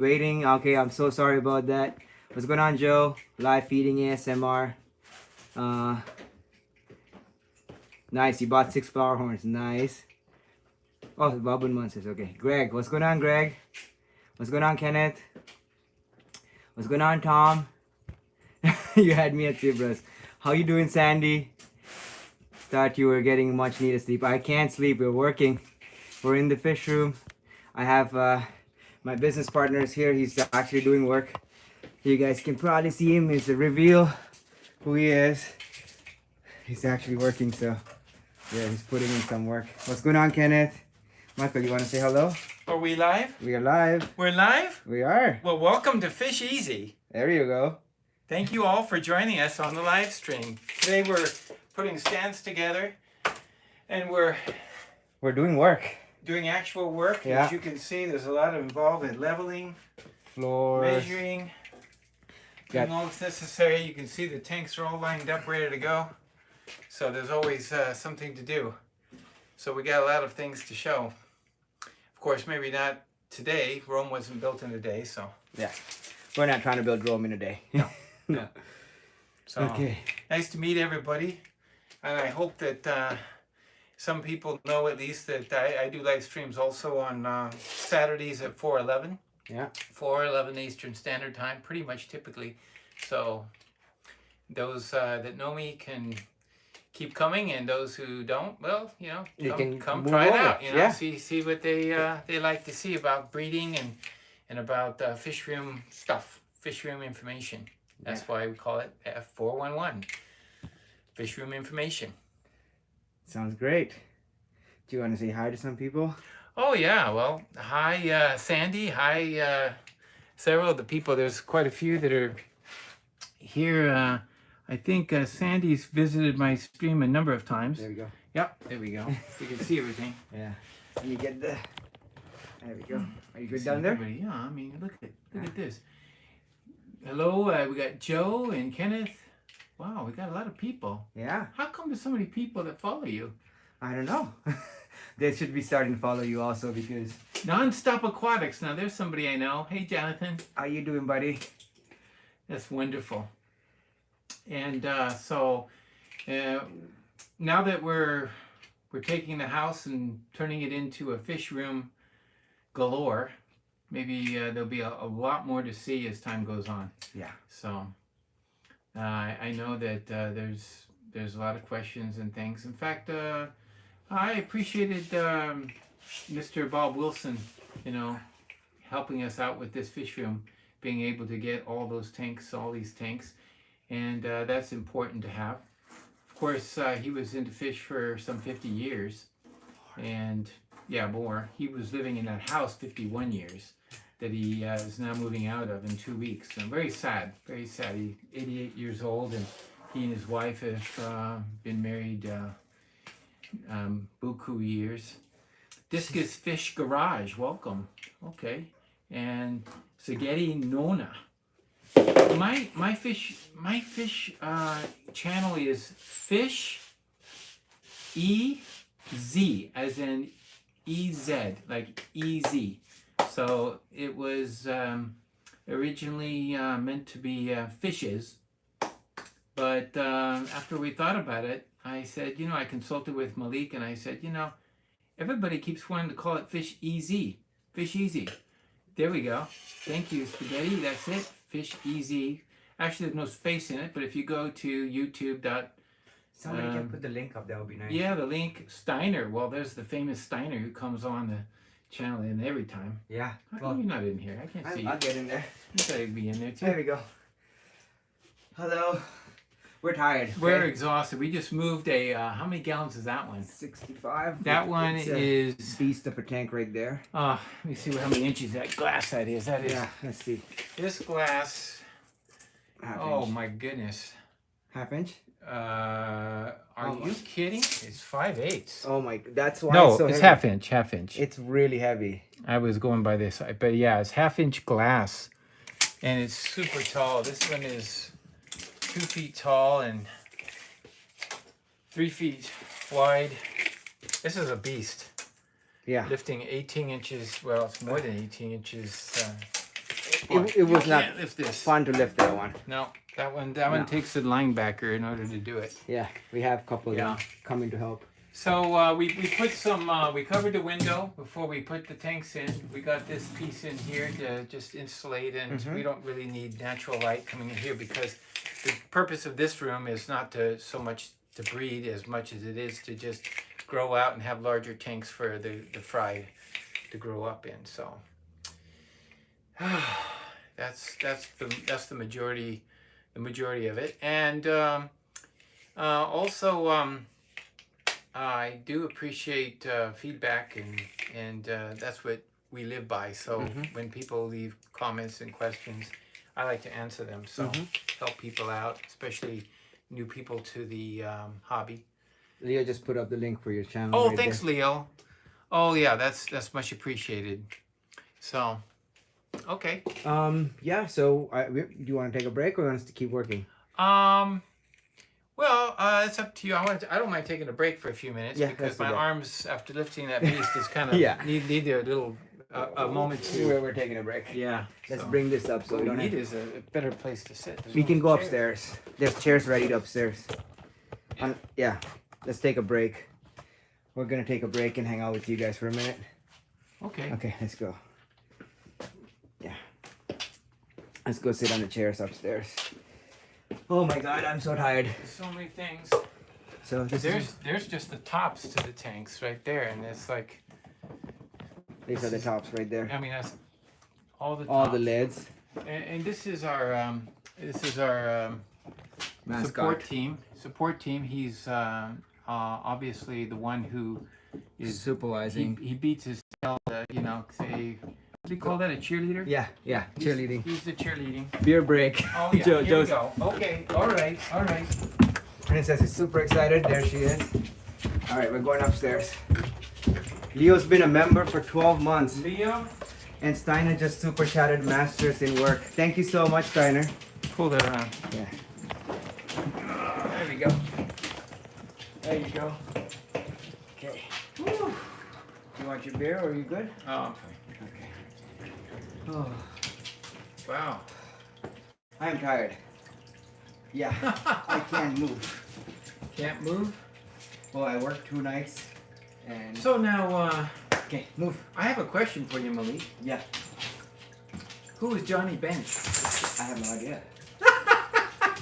Waiting. Okay, I'm so sorry about that. What's going on, Joe? Live feeding ASMR. Nice. You bought 6 flower horns. Nice. Oh, Bob and Monsters. Okay. Greg. What's going on, Greg? What's going on, Kenneth? What's going on, Tom? You had me at Zebras. How you doing, Sandy? Thought you were getting much needed sleep. I can't sleep. We're working. We're in the fish room. I have my business partner is here. He's actually doing work. You guys can probably see him. It's a reveal who he is. He's actually working, so yeah, he's putting in some work. What's going on, Kenneth? Michael, you want to say hello? Are we live? We are live. We're live? We are. Well, welcome to Fish Easy. There you go. Thank you all for joining us on the live stream. Today we're putting stands together and we're doing work. doing actual work. Yeah. As you can see, there's a lot involved in leveling, Floors. measuring, doing all that's necessary. You can see the tanks are all lined up, ready to go. So there's always something to do. So we got a lot of things to show. Of course, maybe not today. Rome wasn't built in a day, so. Yeah. We're not trying to build Rome in a day. No. No. So, okay. Nice to meet everybody. And I hope that some people know at least that I do live streams also on Saturdays at 4:11. Yeah. 4:11 Eastern Standard Time, pretty much typically. So those that know me can keep coming, and those who don't, well, you know, You can come move try it over. out. You know, Yeah. see what they like to see about breeding and about fish room stuff, fish room information. That's why we call it F411, fish room information. Sounds great. Do you want to say hi to some people? Oh yeah, well, hi Sandy, hi several of the people. There's quite a few that are here. I think Sandy's visited my stream a number of times. There we go. Yep, there we go. You can see everything. Yeah. Let me get the. There we go. Are you good See down there? everybody. Yeah, I mean, look at this. Hello, we got Joe and Kenneth. Wow, we got a lot of people. Yeah. How come there's so many people that follow you? I don't know. They should be starting to follow you also because. Non-Stop Aquatics. Now there's somebody I know. Hey, Jonathan. How you doing, buddy? That's wonderful. And so now that we're taking the house and turning it into a fish room galore, maybe there'll be a lot more to see as time goes on. Yeah. So I know that there's a lot of questions and things. In fact, I appreciated Mr. Bob Wilson, you know, helping us out with this fish room, being able to get all those tanks, all these tanks, and that's important to have. Of course, he was into fish for some 50 years, and yeah, more. He was living in that house 51 years that he is now moving out of in 2 weeks. And very sad, very sad. He's 88 years old, and he and his wife have been married buku years. Discus Fish Garage, welcome. Okay. And Spaghetti Nona. My fish channel is Fish EZ, as in EZ, like EZ. So it was originally meant to be fishes, but after we thought about it, I said, you know, I consulted with Malik, and I said, you know, everybody keeps wanting to call it Fish EZ, Fish Easy. There we go. Thank you, Spaghetti. That's it. Fish Easy. Actually, there's no space in it, but if you go to YouTube. Somebody can put the link up. That would be nice. Yeah, the link Steiner. Well, there's the famous Steiner who comes on the channel in every time. Yeah. How come you're not in here? I can't see I'll you. get in there. You gotta be in there too. There we go. Hello. We're tired. We're okay? exhausted. We just moved a. How many gallons is that one? 65. That one It's is. beast of a tank right there. Let me see how many inches that glass that is. That is. Yeah. Let's see. This glass. Half Oh inch. my goodness. Half inch. Are you Almost. kidding? It's 5/8. Oh my. That's why. No, it's so it's heavy. half inch. Half inch. It's really heavy. I was going by this, but yeah, it's 1/2 inch glass, and it's super tall. This one is 2 feet tall and 3 feet wide. This is a beast. Yeah. Lifting 18 inches. Well, it's more than 18 inches far. it was You not can't lift this. fun to lift that one. No, that one takes a linebacker in order to do it. Yeah, we have a couple Yeah. coming to help. So we put some, we covered the window before we put the tanks in. We got this piece in here to just insulate, and we don't really need natural light coming in here because the purpose of this room is not to so much to breed as much as it is to just grow out and have larger tanks for the fry to grow up in. So that's the majority of it. And also I do appreciate feedback, and that's what we live by. So when people leave comments and questions, I like to answer them. So help people out, especially new people to the hobby. Leo just put up the link for your channel. Oh, right thanks, there. Leo. Oh yeah, that's much appreciated. So, okay. Yeah. So, do you want to take a break or want us to keep working? Well, it's up to you. I don't mind taking a break for a few minutes because my arms, after lifting that beast, is kind of need a little a moment to. We're taking a break. Yeah. Let's bring this up so What we we don't need have... is a better place to sit. There's We no can go chair. upstairs. There's chairs ready upstairs. Yeah. Let's take a break. We're gonna take a break and hang out with you guys for a minute. Okay. Okay, let's go. Yeah. Let's go sit on the chairs upstairs. Oh my God, I'm so tired. There's so many things. So There's just the tops to the tanks right there, and it's like. these are the tops right there. I mean, that's all the. All tops. the lids. And this is our Mascot. support team. He's obviously the one who is Supervising. he beats his tail. Say, what do you call that? A cheerleader? Yeah. Cheerleading. He's the cheerleading. Beer break. Oh yeah. Here we go. Okay. All right. Princess is super excited. There she is. All right, we're going upstairs. Leo's been a member for 12 months. Leo, And Steiner just super chatted masters in work. Thank you so much, Steiner. pull that around. Yeah. There we go. There you go. Okay. Whew. You want your beer or are you good? Oh, I'm fine. Okay. Oh, Wow. I am tired. Yeah, I can't move. Can't move. Well, I worked 2 nights and... So now, Okay, move. I have a question for you, Malik. Yeah, Who is Johnny Bench? I have no idea.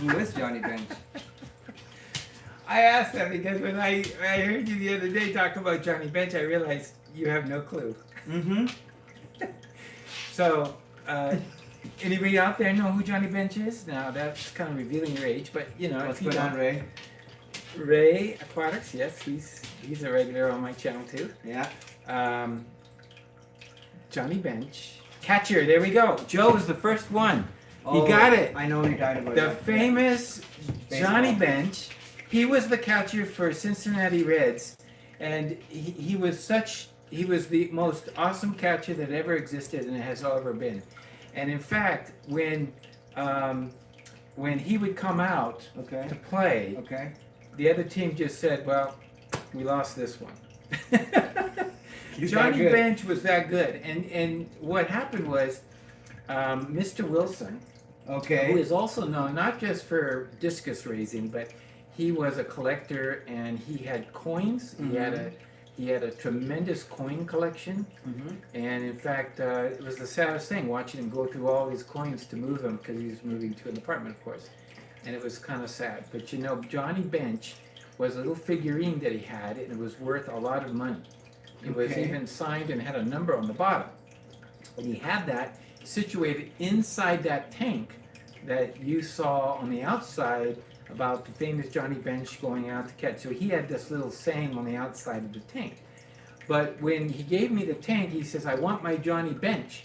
Who is Johnny Bench? I asked that because when I heard you the other day talk about Johnny Bench, I realized you have no clue. Mm-hmm. So, anybody out there know who Johnny Bench is? Now, that's kind of revealing your age, but you know. What's if you going on, don't- Ray? Ray Aquatics, yes, he's a regular on my channel too. Yeah. Johnny Bench. Catcher, there we go. Joe was the first one. Oh, He got it. I know what you're talking about. The yeah. famous Baseball. Johnny Bench. He was the catcher for Cincinnati Reds, and he was the most awesome catcher that ever existed and has ever been. And in fact, when he would come out Okay. to play, Okay. the other team just said, "Well, we lost this one." He's Johnny that good. Bench was that good, and what happened was, Mr. Wilson, Okay. who is also known not just for discus raising, but he was a collector and he had coins. He had a tremendous coin collection, Mm-hmm. and in fact, it was the saddest thing watching him go through all these coins to move them because he was moving to an apartment, of course, and it was kind of sad. But you know, Johnny Bench was a little figurine that he had, and it was worth a lot of money. It was Okay. even signed and had a number on the bottom. And he had that situated inside that tank that you saw on the outside about the famous Johnny Bench going out to catch. So he had this little saying on the outside of the tank. But when he gave me the tank, he says, "I want my Johnny Bench."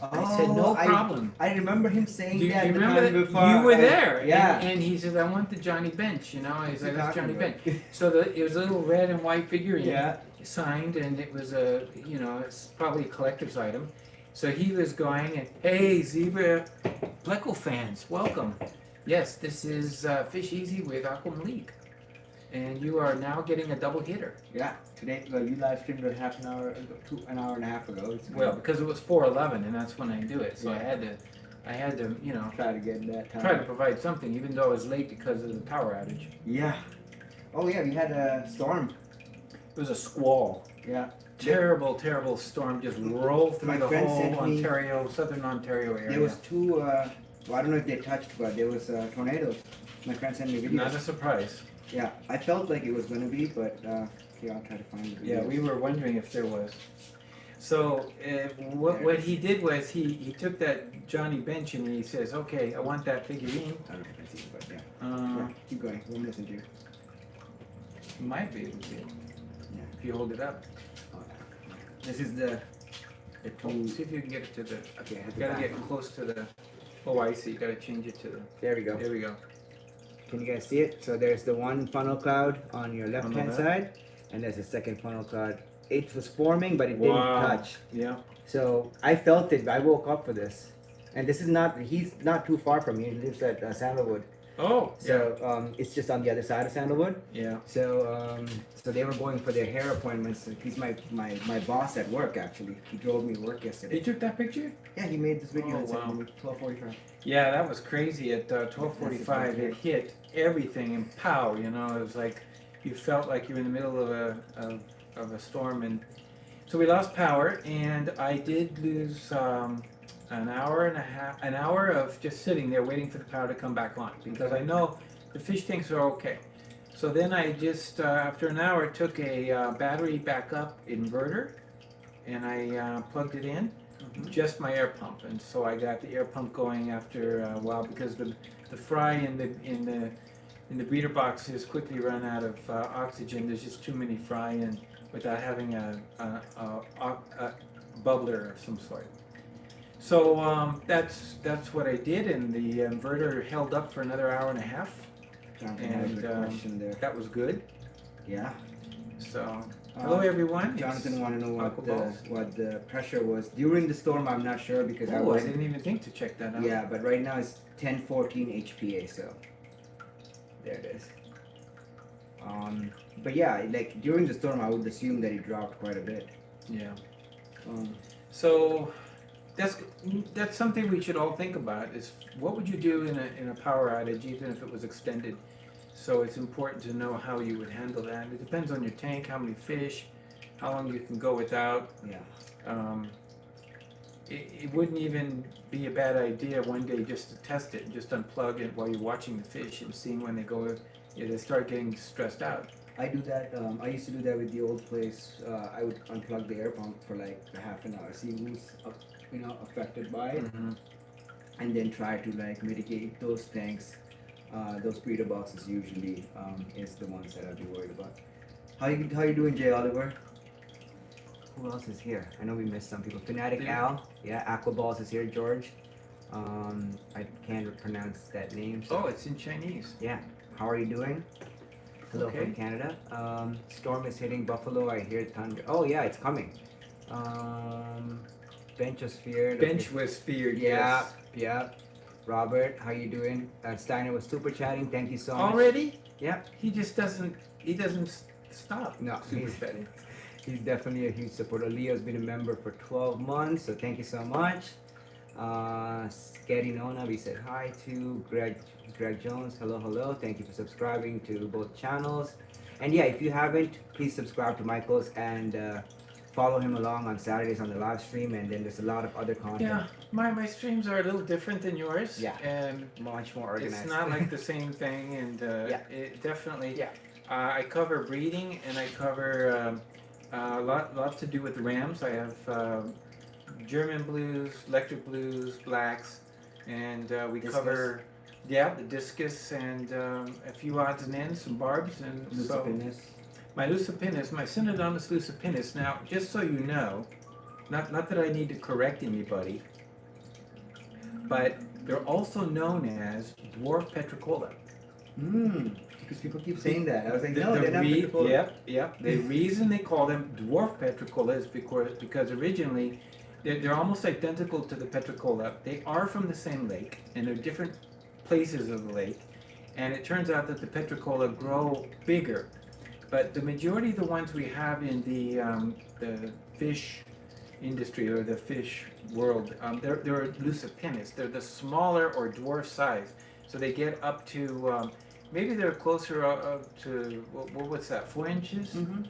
I said, "No problem." I remember him saying Do you that. the remember time that? before. You were there. Yeah. And he says, "I want the Johnny Bench," you know. He's like, "That's Johnny Bench." Bench. So it was a little red and white figurine. Yeah. Signed, and it was it's probably a collector's item. So he was going, and hey, Zebra Pleco fans, welcome. Yes, this is Fish Easy with Aqua Malik. and you are now getting a double hitter. Yeah, today you live streamed it half an hour ago, an hour and a half ago. It's Well, because it was 4:11, and that's when I do it, so Yeah. I had to, you know, try to get that time. try to provide something, even though I was late because of the power outage. Yeah. Oh yeah, we had a storm. It was a squall. Yeah. Terrible, terrible storm just rolled through My the friend whole sent me- Ontario, southern Ontario area. There was two. Well, I don't know if they touched, but there was tornadoes. My friend sent me videos. Not a surprise. Yeah, I felt like it was gonna be, but yeah, I'll try to find the videos. Yeah, we were wondering if there was. So what he did was he took that Johnny Bench and he says, okay, I want that figurine. I don't know if I can see it, but yeah. Yeah, keep going. We'll listen to you. You might be able to Yeah. if you hold it up. Oh, this is the two. See if you can get it to the. Okay, I have You the gotta back. get close to the. Oh, I see. You gotta change it to the. There we go. There we go. Can you guys see it? So there's the one funnel cloud on your left hand left. side, and there's the second funnel cloud. It was forming, but it didn't touch. Yeah. So I felt it. I woke up for this, and this is not. He's not too far from me. He lives at Sandalwood. Oh. So it's just on the other side of Sandalwood. Yeah. So so they were going for their hair appointments. He's my boss at work actually. He drove me to work He yesterday. took that picture. Yeah, he made this video Oh, at wow. 12:45. Yeah, that was crazy. At 12:45, it hit everything and pow. You know, it was like you felt like you were in the middle of a storm, and so we lost power. And I did lose an hour of just sitting there waiting for the power to come back on because I know the fish tanks are okay. So then I just after an hour took a battery backup inverter, and I plugged it in. Just my air pump, and so I got the air pump going after a while because the fry in the breeder boxes quickly run out of oxygen. There's just too many fry in without having a bubbler of some sort. So that's what I did, and the inverter held up for another hour and a half, Jonathan had a and good question there. that was good. Yeah. So hello everyone. Jonathan wanted to know Aquaballs. what the pressure was during the storm. I'm not sure because I Oh, I wasn't. didn't even think to check that out. Yeah, but right now it's 1014 HPA, so there it is. But yeah, like during the storm, I would assume that it dropped quite a bit. Yeah. Um, So that's something we should all think about is what would you do in a power outage even if it was extended. So it's important to know how you would handle that. It depends on your tank, how many fish, how long you can go without. yeah. It wouldn't even be a bad idea one day just to test it and just unplug it while you're watching the fish and seeing when they start getting stressed out. I do that. I used to do that with the old place. I would unplug the air pump for like a half an hour, see who's affected by it, and then try to like mitigate those tanks. Those breeder boxes usually is the ones that I'd be worried about. How you doing, Jay Oliver? Who else is here? I know we missed some people. Fanatic Yeah. Al, yeah. Aquaballs is here. George. I can't pronounce that name. So. Oh, it's in Chinese. Yeah. How are you doing? Hello Okay. from Canada. Storm is hitting Buffalo. I hear thunder. Oh yeah, it's coming. Bench was feared. Bench Okay. was feared. Yeah, Yes. yeah. Robert, how you doing? Steiner was super chatting. Thank you so much. Already? Yeah. He just doesn't. He doesn't stop. No, Super he's- chatting. He's definitely a huge supporter. Leo's been a member for 12 months, so thank you so much. Scary Nona, we said hi to. Greg Jones, hello. Thank you for subscribing to both channels. And yeah, if you haven't, please subscribe to Michael's and follow him along on Saturdays on the live stream. And then there's a lot of other content. Yeah, my streams are a little different than yours. Yeah. And Much more organized. it's not like the same thing, and Yeah. it definitely. Yeah. I cover breeding, and I cover a lot to do with rams. I have German blues, electric blues, blacks, and we Discus. cover the discus and a few odds and ends, some barbs, and so Lucipinus. my lucipinus, my Synodontis lucipinus. Now, just so you know, not that I need to correct anybody, but they're also known as Dwarf Petrochola. Because people keep saying that. I was like, The- no, the they're not. re- Petrochola. Yep. The reason they call them Dwarf Petrochola is because originally they're almost identical to the Petrochola. They are from the same lake, and they're different places of the lake. and it turns out that the Petrochola grow bigger. But the majority of the ones we have in the fish industry or the fish world, they're lucipennis. They're the smaller or dwarf size, so they get up to maybe they're closer to what's that, 4 inches? Mm-hmm.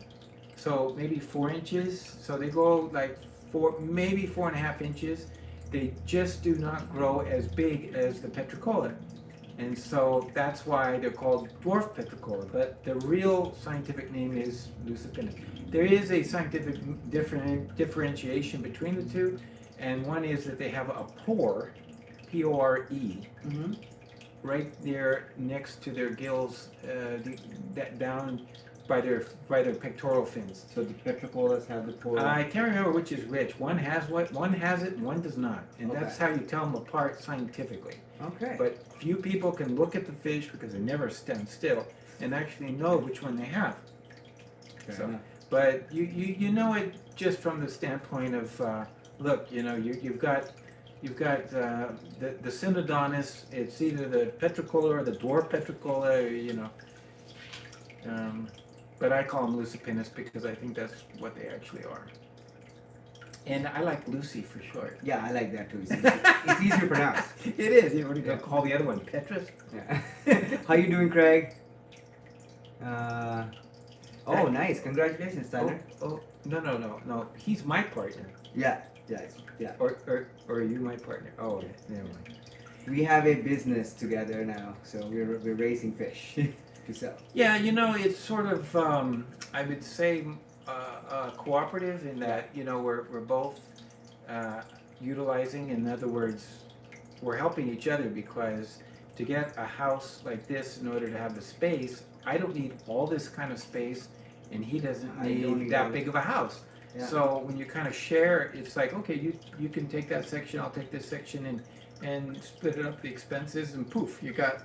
So maybe 4 inches. So they go like maybe 4.5 inches. They just do not grow as big as the Petrochola. And so that's why they're called Dwarf Petrochola, but the real scientific name is lucipennis. There is a scientific differentiation between the two, and one is that they have a pore, P-O-R-E, Mm-hmm. right there next to their gills, down by their pectoral fins. So the Petrocholas have the pore. I can't remember which is which. One has it, and one does not, and that's how you tell them apart scientifically. Okay. But few people can look at the fish because they never stand still and actually know which one they have. Fair So, enough. but you know it just from the standpoint of look, you know, you've got the Synodontis. It's either the Petrochola or the Dwarf Petrochola, you know. But I call them lucipennis because I think that's what they actually are. And I like Lucy for short. Yeah, I like that too. It's easy to pronounce. It is. You want to call the other one Petrus? Yeah. How you doing, Craig? Oh, nice. Congratulations, Tyler. Oh, no. He's my partner. Yeah. Or are you my partner? Oh, okay. Never mind. We have a business together now, so we're raising fish to sell. Yeah, you know, it's sort of I would say cooperative in that, you know, we're both utilizing. In other words, we're helping each other because to get a house like this, in order to have the space, I don't need all this kind of space, and he doesn't need that big of a house. Yeah. So when you kind of share, it's like, okay, you can take that section, I'll take this section, and split it up the expenses, and poof, you got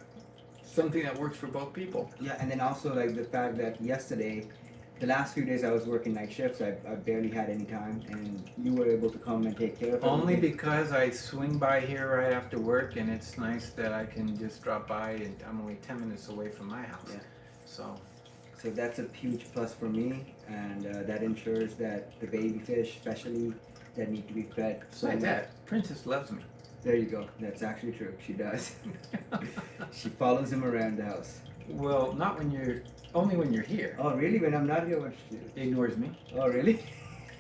something that works for both people. Yeah, and then also like the fact that yesterday, the last few days I was working night shifts, I barely had any time, and you were able to come and take care of it. Only because I swing by here right after work, and it's nice that I can just drop by, and I'm only 10 minutes away from my house. Yeah. So that's a huge plus for me, and that ensures that the baby fish, especially, that need to be fed. besides that, Princess loves me. There you go. That's actually true. She does. She follows him around the house. Well, only when you're here. Oh, really? When I'm not here, what she do? Ignores me. Oh, really?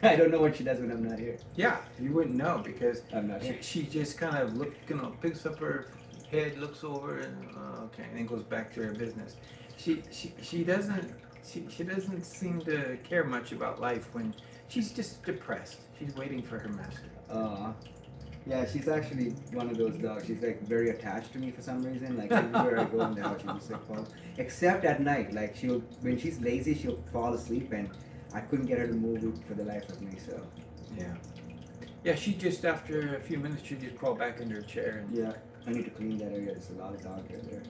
I don't know what she does when I'm not here. Yeah, you wouldn't know because I'm not here. she just kind of picks up her head, looks over, and okay, and then goes back to her business. She doesn't seem to care much about life when she's just depressed. She's waiting for her master. Yeah, she's actually one of those dogs. She's like very attached to me for some reason. Like everywhere I go in the house, she just like falls. Except at night, like when she's lazy, she'll fall asleep, and I couldn't get her to move for the life of me. So Yeah, she just after a few minutes she just crawled back into her chair. And, yeah, I need to clean that area. There's a lot of dog hair there.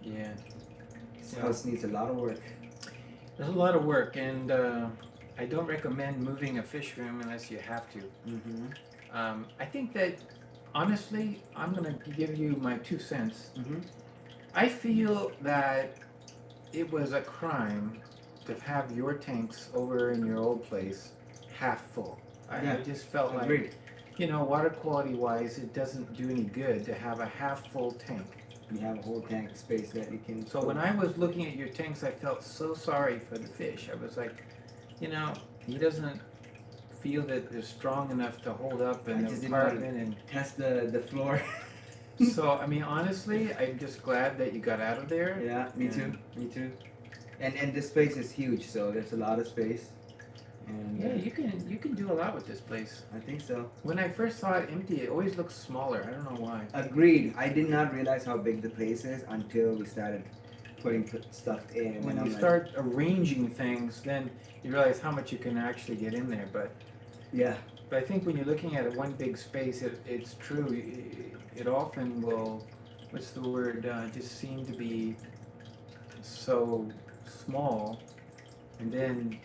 yeah. This house needs a lot of work. There's a lot of work, and I don't recommend moving a fish room unless you have to. Mm-hmm. I think that, honestly, I'm going to give you my 2 cents. Mm-hmm. I feel that it was a crime to have your tanks over in your old place half full. I just felt Agreed. like, you know, water quality wise, it doesn't do any good to have a half full tank. You have a whole tank of space that you can. So when I was looking at your tanks, I felt so sorry for the fish. I was like, you know, he doesn't feel that they're strong enough to hold up in the apartment and test the floor. So I mean, honestly, I'm just glad that you got out of there. Yeah, me too. And this space is huge, so there's a lot of space. And yeah, you can do a lot with this place. I think so. When I first saw it empty, it always looked smaller. I don't know why. Agreed. I did not realize how big the place is until we started putting stuff in. When you start arranging things, then you realize how much you can actually get in there. But yeah. But I think when you're looking at one big space, it's true. It often will, what's the word, just seem to be so small. And then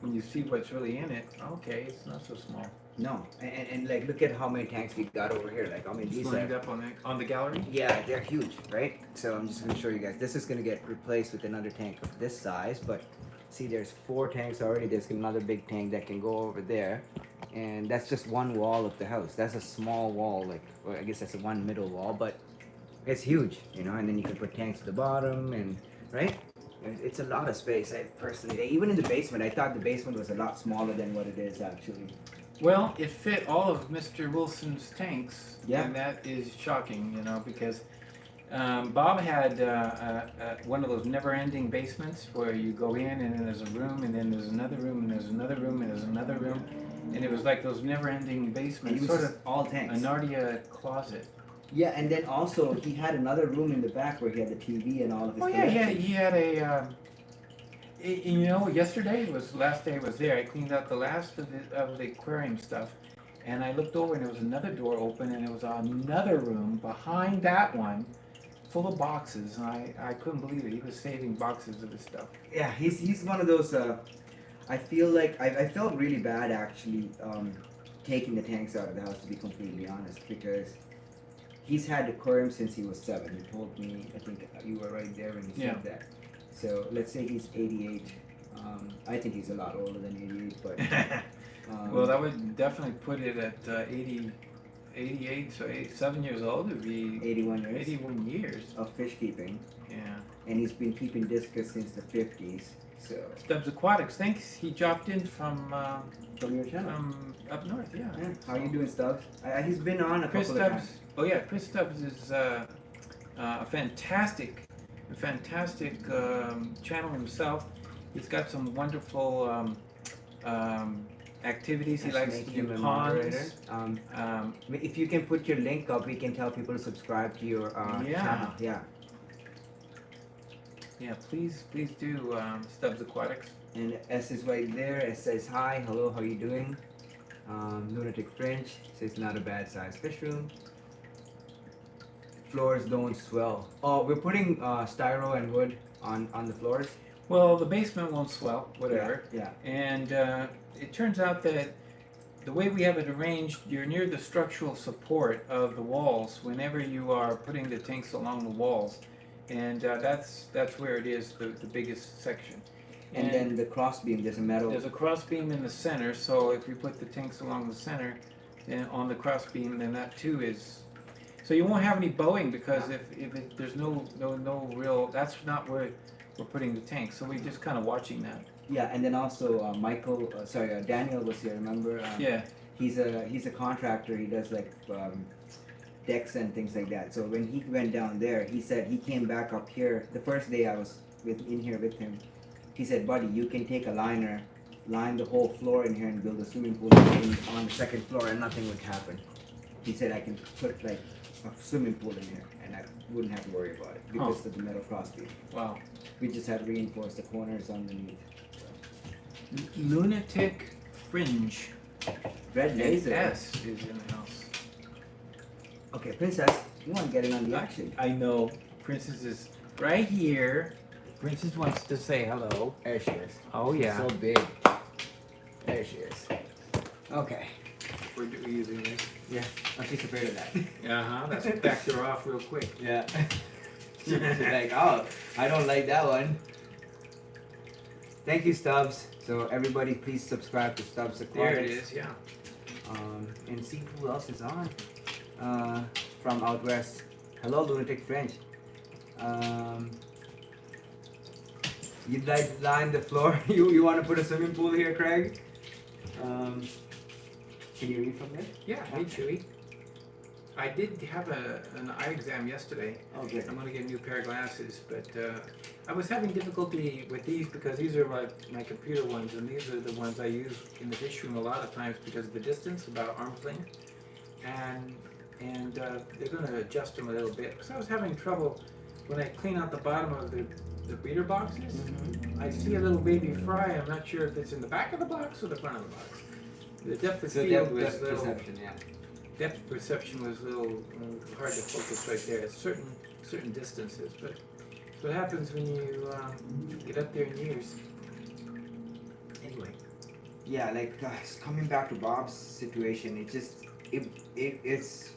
when you see what's really in it, okay, it's not so small. No, and like look at how many tanks we got over here. Like I mean, these Lined are up on the gallery. yeah, they're huge, right? So I'm just gonna show you guys. This is gonna get replaced with another tank of this size, but see, there's 4 tanks already. There's another big tank that can go over there, and that's just one wall of the house. That's a small wall, like well, I guess that's a one middle wall, but it's huge, you know. And then you can put tanks at the bottom, and right. It's a lot of space. I personally, even in the basement, I thought the basement was a lot smaller than what it is actually. Well, it fit all of Mr. Wilson's tanks. Yeah. And that is shocking, you know, because Bob had one of those never-ending basements where you go in and then there's a room and then there's another room and there's another room and there's another room, and it was like those never-ending basements, Sort of all tanks. a Narnia closet. Yeah, and then also he had another room in the back where he had the TV and all of his. Oh yeah, he had a. You know, yesterday was the last day I was there. I cleaned out the last of the aquarium stuff, and I looked over and there was another door open and there was another room behind that one, full of boxes. And I couldn't believe it. He was saving boxes of his stuff. Yeah, he's one of those. I feel like I felt really bad actually taking the tanks out of the house, to be completely honest, because he's had the aquarium since he was 7. He told me, I think you were right there when he said that. So let's say he's 88. I think he's a lot older than 88, but well, that would definitely put it at 88, so 7 years old. It would be 81 years. 81 years Of fish keeping. Yeah. And he's been keeping discus since the 50s. So Stubbs Aquatics. Thanks. He dropped in from your channel. from up north. Yeah. How are you doing, Stubbs? He's been on a Chris couple of Stubbs. times. Oh yeah, Chris Stubbs is a fantastic channel himself. He's got some wonderful activities. He likes to do ponds. If you can put your link up, we can tell people to subscribe to your channel. Yeah. Yeah, please do Stubbs Aquatics. And S is right there. S says hi, hello, how you doing? Lunatic French says not a bad size fish room. Floors don't swell. Oh, we're putting styro and wood on the floors. Well, the basement won't swell, whatever. Yeah. And it turns out that the way we have it arranged, you're near the structural support of the walls whenever you are putting the tanks along the walls. And that's where it is, the biggest section. And then the cross beam, there's a metal. There's a cross beam in the center, so if you put the tanks along the center, then on the cross beam, then that too is. So you won't have any bowing because if there's no real, that's not where we're putting the tanks. So we're just kind of watching that. Yeah, and then also Daniel was here. Remember? Yeah. He's a contractor. He does like decks and things like that. So when he went down there, he said he came back up here. The first day I was in here with him, he said, "Buddy, you can take a liner, line the whole floor in here, and build a swimming pool on the second floor, and nothing would happen." He said, "I can put like a swimming pool in here, and I wouldn't have to worry about it because of the metal crossbeam." Wow. We just had to reinforce the corners underneath. So. Lunatic Fringe. Red laser. S is in the house. Okay, Princess, you want to get in on the action? I know. Princess is right here. Princess wants to say hello. There she is. Oh yeah. So big. There she is. Okay. We're using this. Yeah. Oh, she's afraid of that. That's backed her off real quick. Yeah. She's like, oh, I don't like that one. Thank you, Stubbs. So everybody, please subscribe to Stubbs Aquatics. There it is. Yeah. And see who else is on. From out west. Hello, Lunatic French. You'd like to line the floor? you want to put a swimming pool here, Craig? Can you read from there? Yeah. Hey, Chewy. I did have an eye exam yesterday. Okay. I'm going to get a new pair of glasses, but I was having difficulty with these because these are my computer ones, and these are the ones I use in the fish room a lot of times because of the distance, about arm's length, and they're going to adjust them a little bit because I was having trouble when I clean out the bottom of the breeder boxes. Mm-hmm. I see a little baby fry. I'm not sure if it's in the back of the box or the front of the box. The depth of field was a little. Perception, yeah. Depth perception was a little hard to focus right there at certain distances, but that's what happens when you get up there in years. Anyway, yeah, like coming back to Bob's situation, it just it's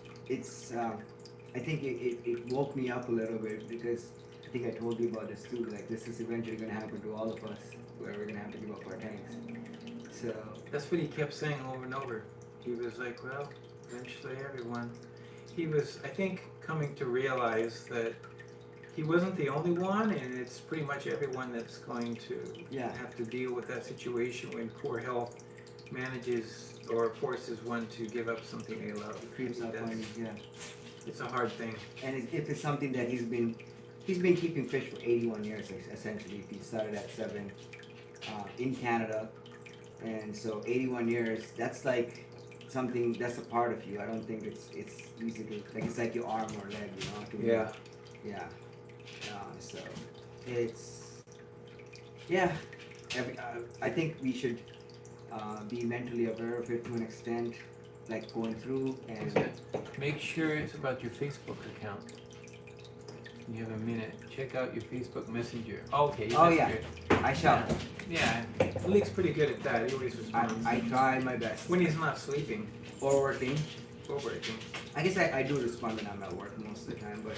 I think it woke me up a little bit because I think I told you about this too. Like this is eventually gonna happen to all of us, where we're gonna have to give up our tanks. So That's what he kept saying over and over. He was like, well, eventually everyone. He was, I think, coming to realize that he wasn't the only one, and it's pretty much everyone that's going to yeah, have to deal with that situation when poor health manages or forces one to give up something they love. it creeps up on you. Yeah, It's a hard thing. and if it's something that he's been keeping fish for 81 years essentially. He started at 7 in Canada, and so 81 years. That's like something that's a part of you. I don't think it's easy to like it's like your arm or leg, you know. Yeah. Yeah. So it's yeah. I think we should be mentally aware of it to an extent, like going through and Make sure it's about your Facebook account. You have a minute. Check out your Facebook Messenger. Okay. Oh, yeah. I shall. Yeah. Leek's pretty good at that. He always responds. I try my best. When he's not sleeping Or working. or working. I guess I do respond when I'm at work most of the time, but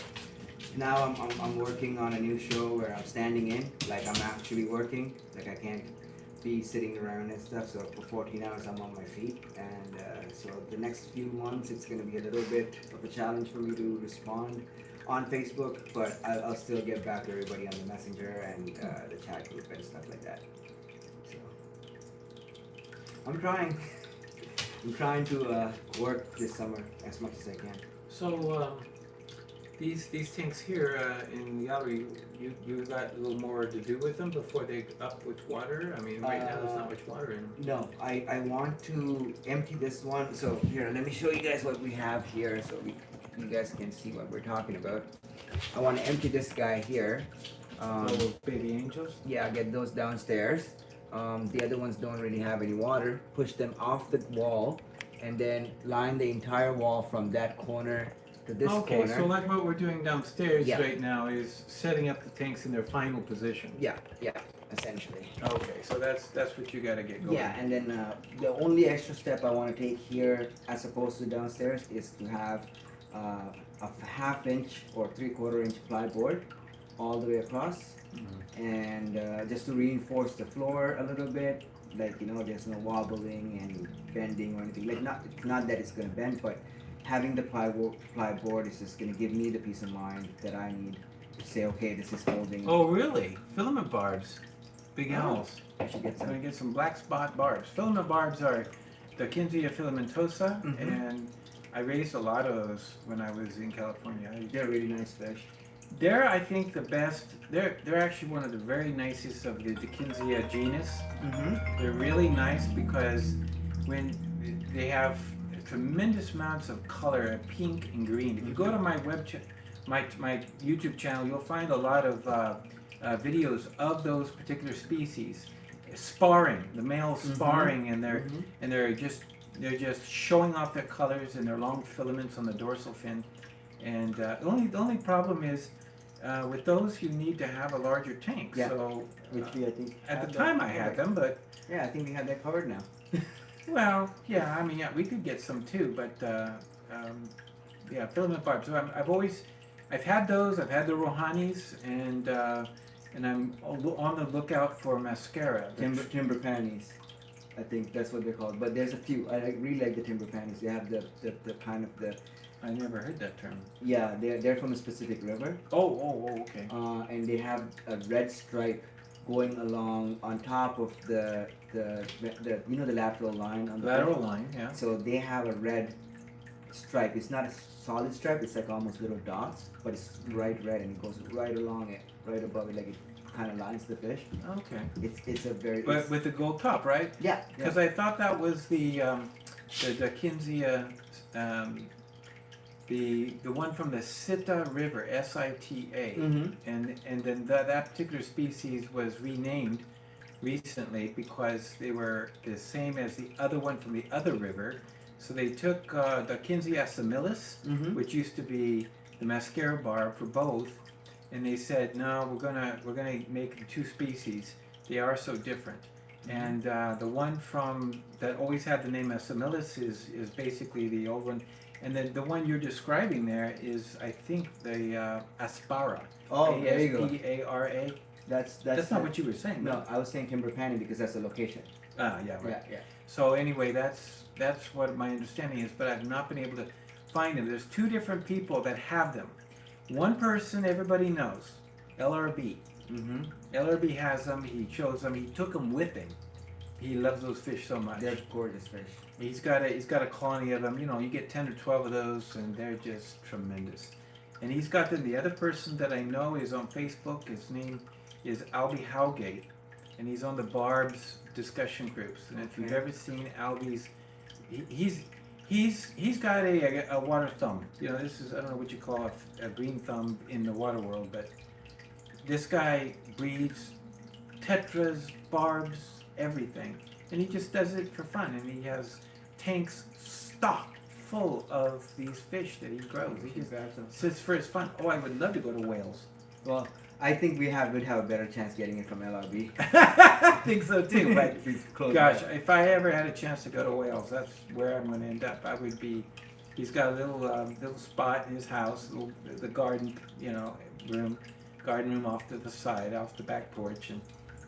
now I'm working on a new show where I'm standing in, like I'm actually working, like I can't be sitting around and stuff. So for 14 hours I'm on my feet, and so the next few months it's gonna be a little bit of a challenge for me to respond on Facebook, but I'll still get back to everybody on the messenger and the chat group and stuff like that. So I'm trying. I'm trying to work this summer as much as I can. So these tanks here in the gallery, you got a little more to do with them before they up with water. I mean, right now there's not much water in them. No, I want to empty this one. So here, let me show you guys what we have here, so you guys can see what we're talking about. I want to empty this guy here. Those baby angels. Yeah, get those downstairs. The other ones don't really have any water. Push them off the wall, and then line the entire wall from that corner to this corner. Okay, so like what we're doing downstairs Yeah. right now is setting up the tanks in their final position. Yeah, essentially. Okay, so that's what you got to get going. Yeah, and then the only extra step I want to take here, as opposed to downstairs, is to have a 1/2 inch or 3/4 inch plyboard all the way across, and just to reinforce the floor a little bit, like there's no wobbling and bending or anything. Like not that it's gonna bend, but having the plyboard is just gonna give me the peace of mind that I need to say, okay, this is holding. Oh, really? Filament barbs, big Oh. owls. I should get I'm gonna some. get some black spot barbs. Filament barbs are the Kinsea filamentosa, Mhm. and I raised a lot of those when I was in California. They're really nice fish. They're, I think, the best. They're actually one of the very nicest of the Kinsea genus. Mm-hmm. They're really nice because when they have tremendous amounts of color, pink and green. If you go to my my YouTube channel, you'll find a lot of videos of those particular species sparring. The males sparring, and they're just showing off their colors and their long filaments on the dorsal fin. And the only problem is with those you need to have a larger tank. Yeah. So Which we I think at have the that time I had covered. them, but Yeah, I think we have that covered now. well, yeah, I mean, yeah, we could get some too, but yeah, filament barbs. So I've had those. I've had the Rohanis, and I'm on the lookout for mascara. Timber panties. I think that's what they're called. But there's a few. I really like the timber panties. They have the kind of the I never heard that term. yeah. They're from a specific river. Oh, okay. And they have a red stripe going along on top of the the lateral line on the Lateral fish. line, yeah. So they have a red stripe. It's not a solid stripe. It's like almost little dots, but it's bright red and it goes right along it, right above it, like it kind of lines the fish. Okay. It's a very But with the gold top, right? yeah. Because I thought that was the Kinsea, the one from the Sita River, Sita, Mm-hmm. and then that particular species was renamed recently because they were the same as the other one from the other river. So they took the Kinsea similis, Mm-hmm. which used to be the mascara barb for both, and they said no, we're gonna make two species. They are so different, And the one from that always had the name Asimilis is basically the old one. And then the one you're describing there is, I think, the Aspara. Oh, there you go. Aspara. That's Not what you were saying. No, I was saying Timber Canyon because that's the location. Ah, yeah, right. Yeah. So anyway, that's what my understanding is, but I've not been able to find them. There's two different people that have them. One person everybody knows, LRB. Mm-hmm. LRB has them. He shows them. He took them with him. He loves those fish so much. They're gorgeous fish. He's got a colony of them. You know, you get 10 or 12 of those, and they're just tremendous. And he's got them. The other person that I know is on Facebook. His name is Albie Howgate, and he's on the Barbs discussion groups. And if you've ever seen Albie's, he's got a water thumb. You know, this is, I don't know what you call a green thumb in the water world, but this guy breeds tetras, barbs, everything, and he just does it for fun. And he has tanks stocked full of these fish that he grows. He just says for his fun. Oh, I would love to go to Wales. Well, I think would have a better chance getting it from LRB. I think so too. But gosh, by. if I ever had a chance to go to Wales, that's where I'm going to end up. I would be. He's got a little spot in his house, the garden, garden room off to the side, off the back porch, and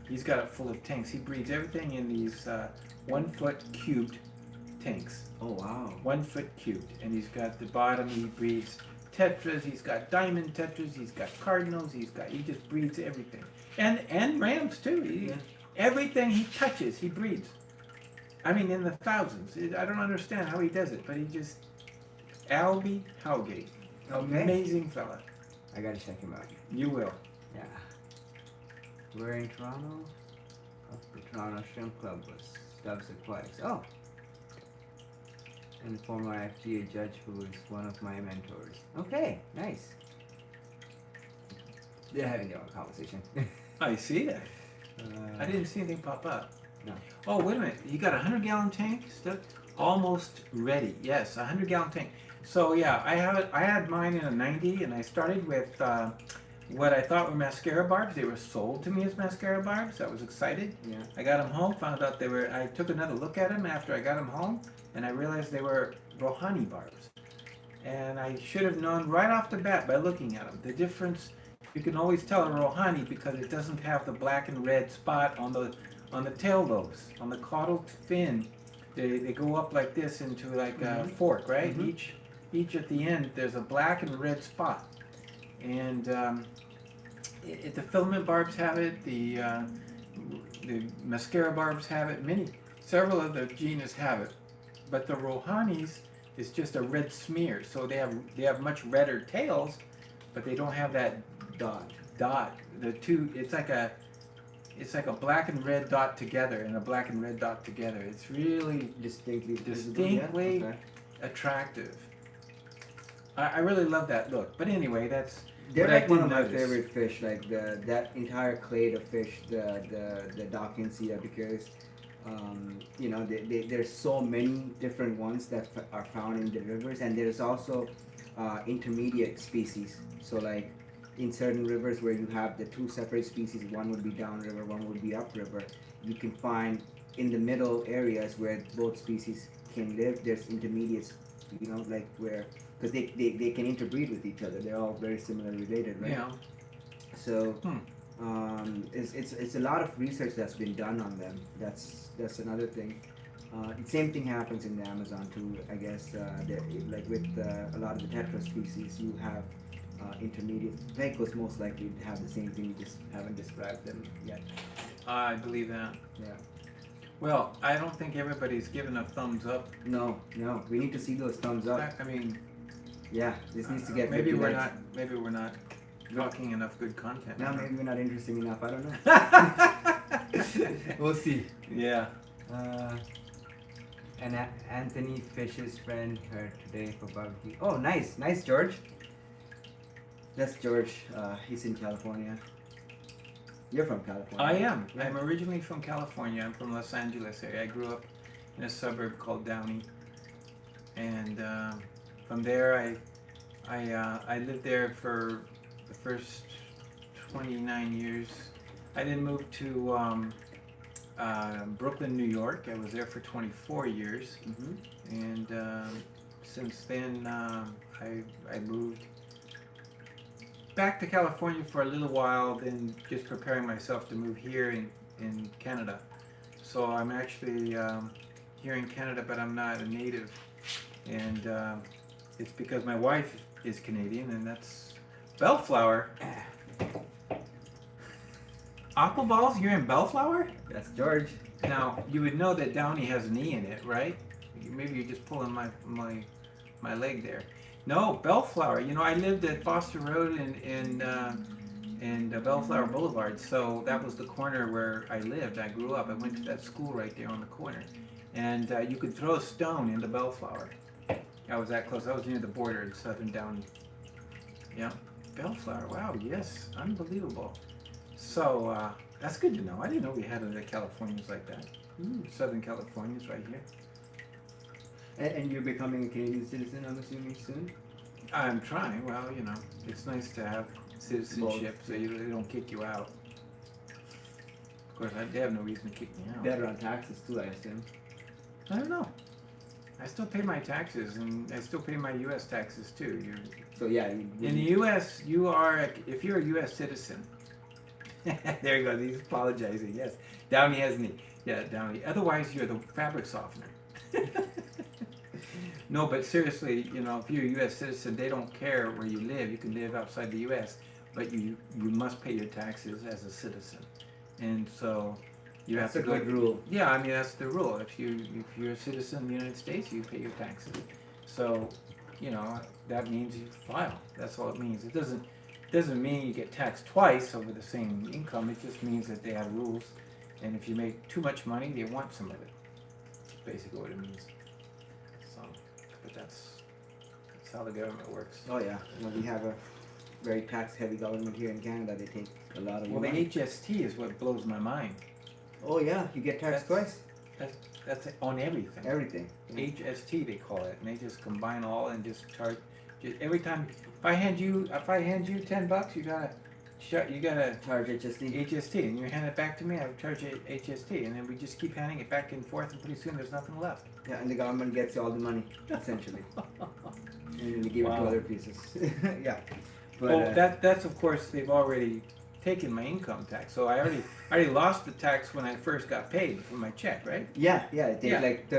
he's got it full of tanks. He breeds everything in these 1 foot cubed tanks. Oh wow! 1 foot cubed, and he's got the bottom. He breeds tetras. He's got diamond tetras. He's got cardinals. He just breeds everything, and rams too. Everything he touches, he breeds. I mean, in the thousands. I don't understand how he does it, but he just Albie Howgate, amazing fella. I gotta check him out. You will. Yeah. We're in Toronto. The Toronto Shrimp Club was Stubbs Aquatics. Oh. And former FGA judge who is one of my mentors. Okay, nice. They're having their own conversation. I see that. I didn't see anything pop up. No. Oh, wait a minute. You got a 100-gallon tank? Almost ready. Yes, a 100-gallon tank. So yeah, I had mine in a 90, and I started with what I thought were mascara barbs. They were sold to me as mascara barbs. I was excited. Yeah. I got them home, found out they were. I took another look at them after I got them home, and I realized they were Rohani barbs. And I should have known right off the bat by looking at them. The difference, you can always tell a Rohani because it doesn't have the black and red spot on the tail lobes. On the caudal fin, they go up like this into like a fork, right? Mm-hmm. Each at the end, there's a black and red spot. And the filament barbs have it, the mascara barbs have it, several of the genus have it. But the Rohanis is just a red smear, so they have much redder tails, but they don't have that dot. The two, it's like a black and red dot together, and a black and red dot together. It's really distinctly attractive. I really love that look. But anyway, they're like one of my favorite fish. Like that entire clade of fish, the Dawkinsia, because there's so many different ones that are found in the rivers, and there's also intermediate species. So like in certain rivers where you have the two separate species, one would be downriver, one would be upriver, you can find in the middle areas where both species can live, there's intermediates, like where, because they can interbreed with each other. They're all very similarly related, right? Yeah. So it's a lot of research that's been done on them. That's another thing. The same thing happens in the Amazon too, I guess. Like with a lot of the tetra species, you have intermediate. Pecos most likely have the same thing. You just haven't described them yet. I believe that. Yeah. Well, I don't think everybody's given a thumbs up. No. We need to see those thumbs up. I mean, yeah, this needs to get. Maybe we're not talking enough good content. No, maybe we're not interesting enough. I don't know. We'll see. Yeah. And Anthony Fish's friend here today for barbecue. Oh, nice, George. That's George. He's in California. You're from California. I am. Yeah. I'm originally from California. I'm from Los Angeles area. I grew up in a suburb called Downey, and from there I lived there for the first 29 years. I then moved to Brooklyn, New York. I was there for 24 years, Mm-hmm. and since then I moved back to California for a little while, then just preparing myself to move here in Canada. So I'm actually here in Canada, but I'm not a native, and it's because my wife is Canadian, and that's Bellflower. Aqua Balls, you're in Bellflower? That's George. Now, you would know that Downey has an E in it, right? Maybe you're just pulling my leg there. No, Bellflower. You know, I lived at Foster Road and Bellflower Boulevard, so that was the corner where I lived. I grew up. I went to that school right there on the corner. And you could throw a stone into Bellflower. I was that close. I was near the border in Southern Downey. Yeah, Bellflower. Wow, yes, unbelievable. So that's good to know. I didn't know we had other Californians like that. Southern Californians right here. And you're becoming a Canadian citizen, I'm assuming, soon? I'm trying. Well, you know, it's nice to have citizenship so they don't kick you out. Of course, they have no reason to kick me out. Better on taxes, too, I assume. I don't know. I still pay my taxes, and I still pay my U.S. taxes, too. So, yeah. In the U.S., you are, if you're a U.S. citizen, there you go, he's apologizing, yes. Downey has an E. Yeah, Downey. Otherwise, you're the fabric softener. No, but seriously, you know, if you're a U.S. citizen, they don't care where you live. You can live outside the U.S., but you must pay your taxes as a citizen. And so you have to go. That's a good rule. Yeah, I mean, that's the rule. If you're a citizen of the United States, you pay your taxes. So, you know, that means you file. That's all it means. It doesn't mean you get taxed twice over the same income. It just means that they have rules, and if you make too much money, they want some of it. That's basically what it means. So, but that's how the government works. Oh, yeah. Well, we have a very tax-heavy government here in Canada. They take a lot of Well, the money. HST is what blows my mind. Oh, yeah. You get taxed twice? That's on everything. Everything. HST they call it, and they just combine all and just charge. Every time, if I hand you $10, you gotta Charge HST. HST, and you hand it back to me. I charge it HST, and then we just keep handing it back and forth, and pretty soon there's nothing left. Yeah, and the government gets all the money, essentially. And then you give it to Wow. other pieces. Yeah. But, Well, that's of course they've already taken my income tax, so I already lost the tax when I first got paid for my check, right? yeah, they take Yeah. like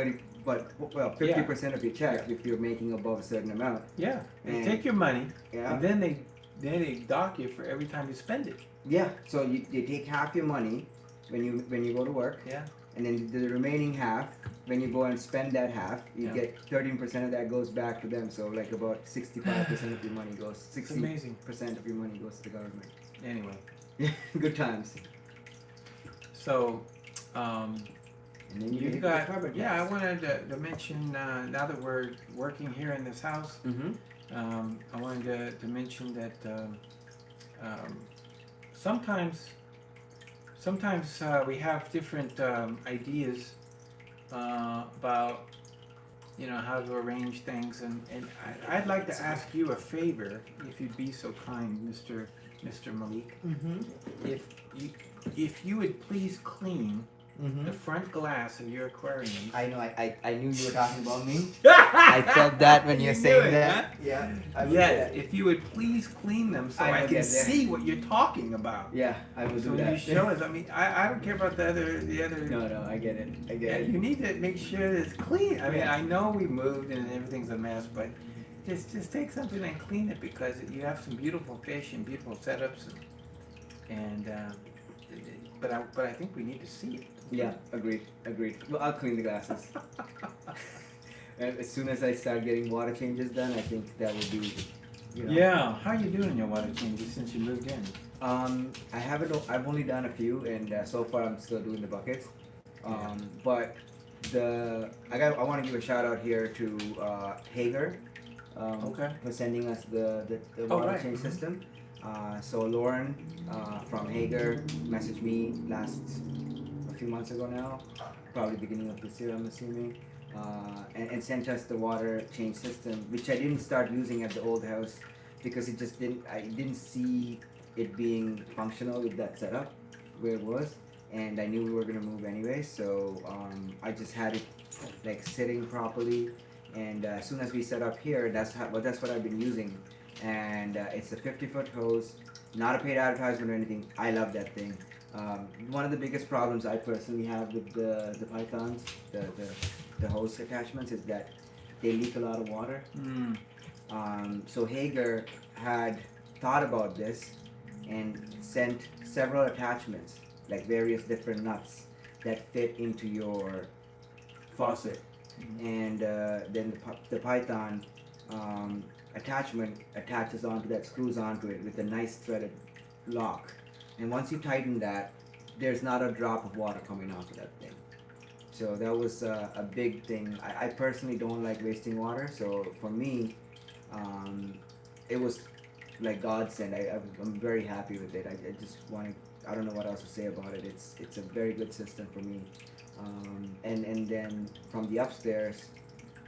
50% of your check if you're making above a certain amount. Yeah, they And- take your money, Yeah. and then they dock you for every time you spend it. Yeah. So they take half your money when you go to work, Yeah. and then the remaining half, when you go and spend that half, you Yeah. get 13% of that goes back to them. So like about 65% of your money goes. It's amazing. 60% of your money goes to the government. Anyway, Good times. so And then you hit got the carbon yeah. I tax. wanted to mention now that we're working here in this house. Mm-hmm. I wanted to mention that sometimes we have different ideas about how to arrange things, and I'd like to ask you a favor, if you'd be so kind, Mr. Malik. Mm-hmm. If you would please clean Mm-hmm. the front glass of your aquarium. I know. I knew you were talking about me. I felt that when you're You saying knew it, that. huh? Yeah. I will Yes, do that. if you would please clean them so I I will can get there. see what you're talking about. Yeah, I will So do when that. you show us, I mean, I don't care about the other. No, I get it. I get Yeah, it. you need to make sure that it's clean. I mean, Yeah. I know we moved and everything's a mess, but just take something and clean it, because you have some beautiful fish and beautiful setups, and but I think we need to see it. Yeah, agreed. Well, I'll clean the glasses. And as soon as I start getting water changes done, I think that would be, Yeah, how are you doing in your water changes since you moved in? I haven't. I've only done a few, and so far I'm still doing the buckets. But I want to give a shout out here to Hager. Okay. For sending us the water right. change system. So Lauren from Hager messaged me a few months ago now, probably beginning of this year, I'm assuming, and sent us the water change system, which I didn't start using at the old house because I didn't see it being functional with that setup where it was, and I knew we were gonna move anyway, so I just had it like sitting properly. And as soon as we set up here, that's what I've been using, and it's a 50-foot hose, not a paid advertisement or anything. I love that thing. One of the biggest problems I personally have with the pythons, the hose attachments, is that they leak a lot of water. So Hager had thought about this and sent several attachments, like various different nuts that fit into your faucet. And then the python attachment attaches onto that, screws onto it with a nice threaded lock. And once you tighten that, there's not a drop of water coming off of that thing. So that was a big thing. I personally don't like wasting water, so for me, it was like godsend. I'm very happy with it. I just want to, I don't know what else to say about it. It's a very good system for me. And then from the upstairs,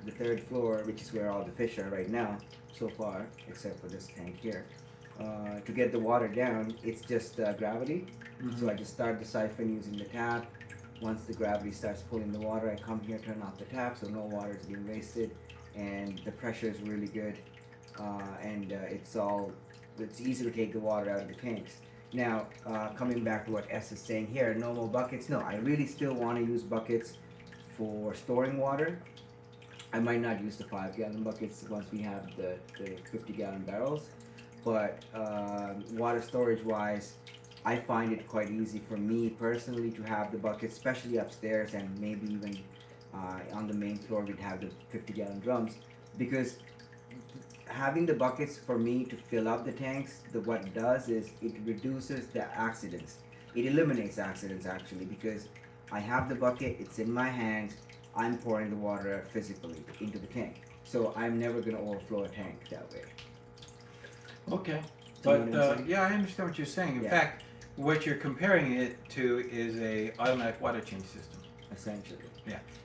the third floor, which is where all the fish are right now, so far, except for this tank here, to get the water down, it's just gravity. So I just start the siphon using the tap. Once the gravity starts pulling the water, I come here, turn off the tap, so no water is being wasted, and the pressure is really good, and it's easy to take the water out of the tanks. Now, coming back to what S is saying here, no more buckets. No, I really still want to use buckets for storing water. I might not use the 5-gallon buckets once we have the 50-gallon barrels, but water storage wise, I find it quite easy for me personally to have the buckets, especially upstairs, and maybe even on the main floor we'd have the 50-gallon drums, because having the buckets for me to fill up the tanks, what it does is it reduces the accidents. It eliminates accidents actually, because I have the bucket, it's in my hands, I'm pouring the water physically into the tank. So I'm never going to overflow a tank that way. Okay. Do you know But what I'm saying? yeah, I understand what you're saying. In Yeah. fact, what you're comparing it to is a automatic water change system. Essentially.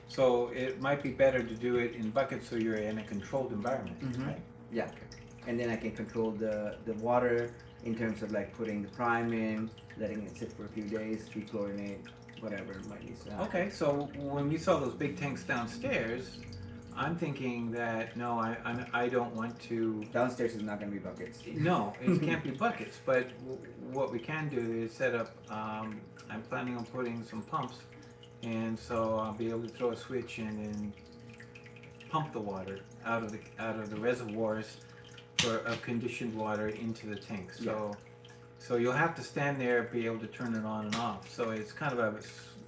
So it might be better to do it in buckets so you're in a controlled environment, right? Yeah. And then I can control the water in terms of like putting the prime in, letting it sit for a few days, rechlorinate, whatever it might need to happen. Okay, so when we saw those big tanks downstairs, I'm thinking that no, I don't want to. Downstairs is not going to be buckets. No, it can't be buckets. But what we can do is set up. I'm planning on putting some pumps, and so I'll be able to throw a switch in and pump the water out of the reservoirs of conditioned water into the tank. So you'll have to stand there, be able to turn it on and off. So it's kind of a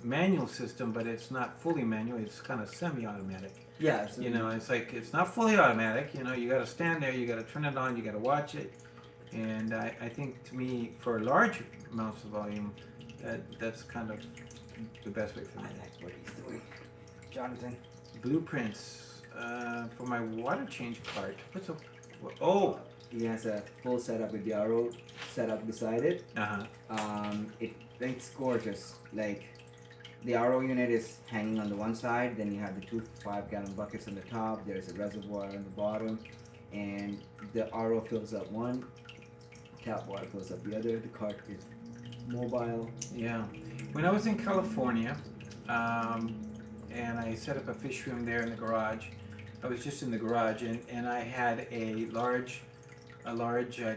manual system, but it's not fully manual. It's kind of semi-automatic. Yeah. So You know, it's like it's not fully automatic. You know, you got to stand there, you got to turn it on, you got to watch it. And I think to me, for large amounts of volume, that's kind of the best way for I me. like what he's doing. Jonathan. Blueprints for my water change cart. What's up? Oh. He has a full setup with the RO set up beside it. It's gorgeous. Like the RO unit is hanging on the one side, then you have the two 5-gallon buckets on the top, there's a reservoir on the bottom, and the RO fills up one, tap water fills up the other. The cart is mobile. Yeah. When I was in California, and I set up a fish room there in the garage, I was just in the garage, and I had a large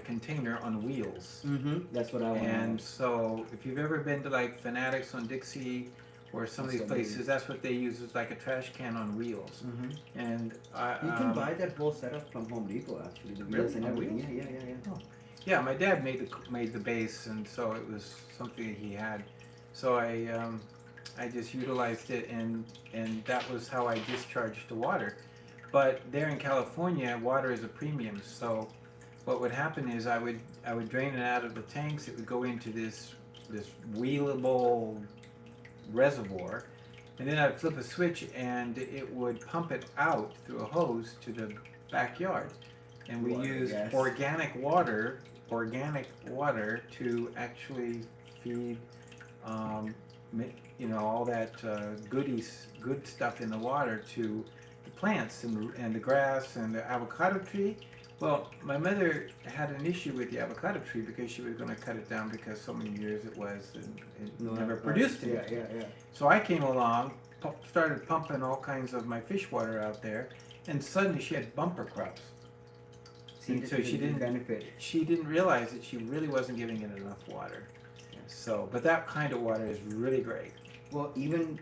container on wheels. That's what I want. And so, if you've ever been to like Fanatics on Dixie or some of these places, that's what they use, is like a trash can on wheels. And You can buy that whole setup from Home Depot actually. The wheels and On everything. wheels? Yeah. yeah, my dad made the base, and so it was something that he had. So I just utilized it, and that was how I discharged the water. But there in California, water is a premium. So what would happen is I would drain it out of the tanks. It would go into this wheelable reservoir, and then I'd flip a switch, and it would pump it out through a hose to the backyard. And we used organic water to actually feed, all that good stuff in the water to the plants and the grass and the avocado tree. Well, my mother had an issue with the avocado tree because she was going to cut it down because so many years it was and it never produced Yeah, anything. yeah, yeah. So I came along, started pumping all kinds of my fish water out there, and suddenly she had bumper crops. See, So she didn't benefit. She didn't realize that she really wasn't giving it enough water. Yeah. So, but that kind of water is really great. Well, even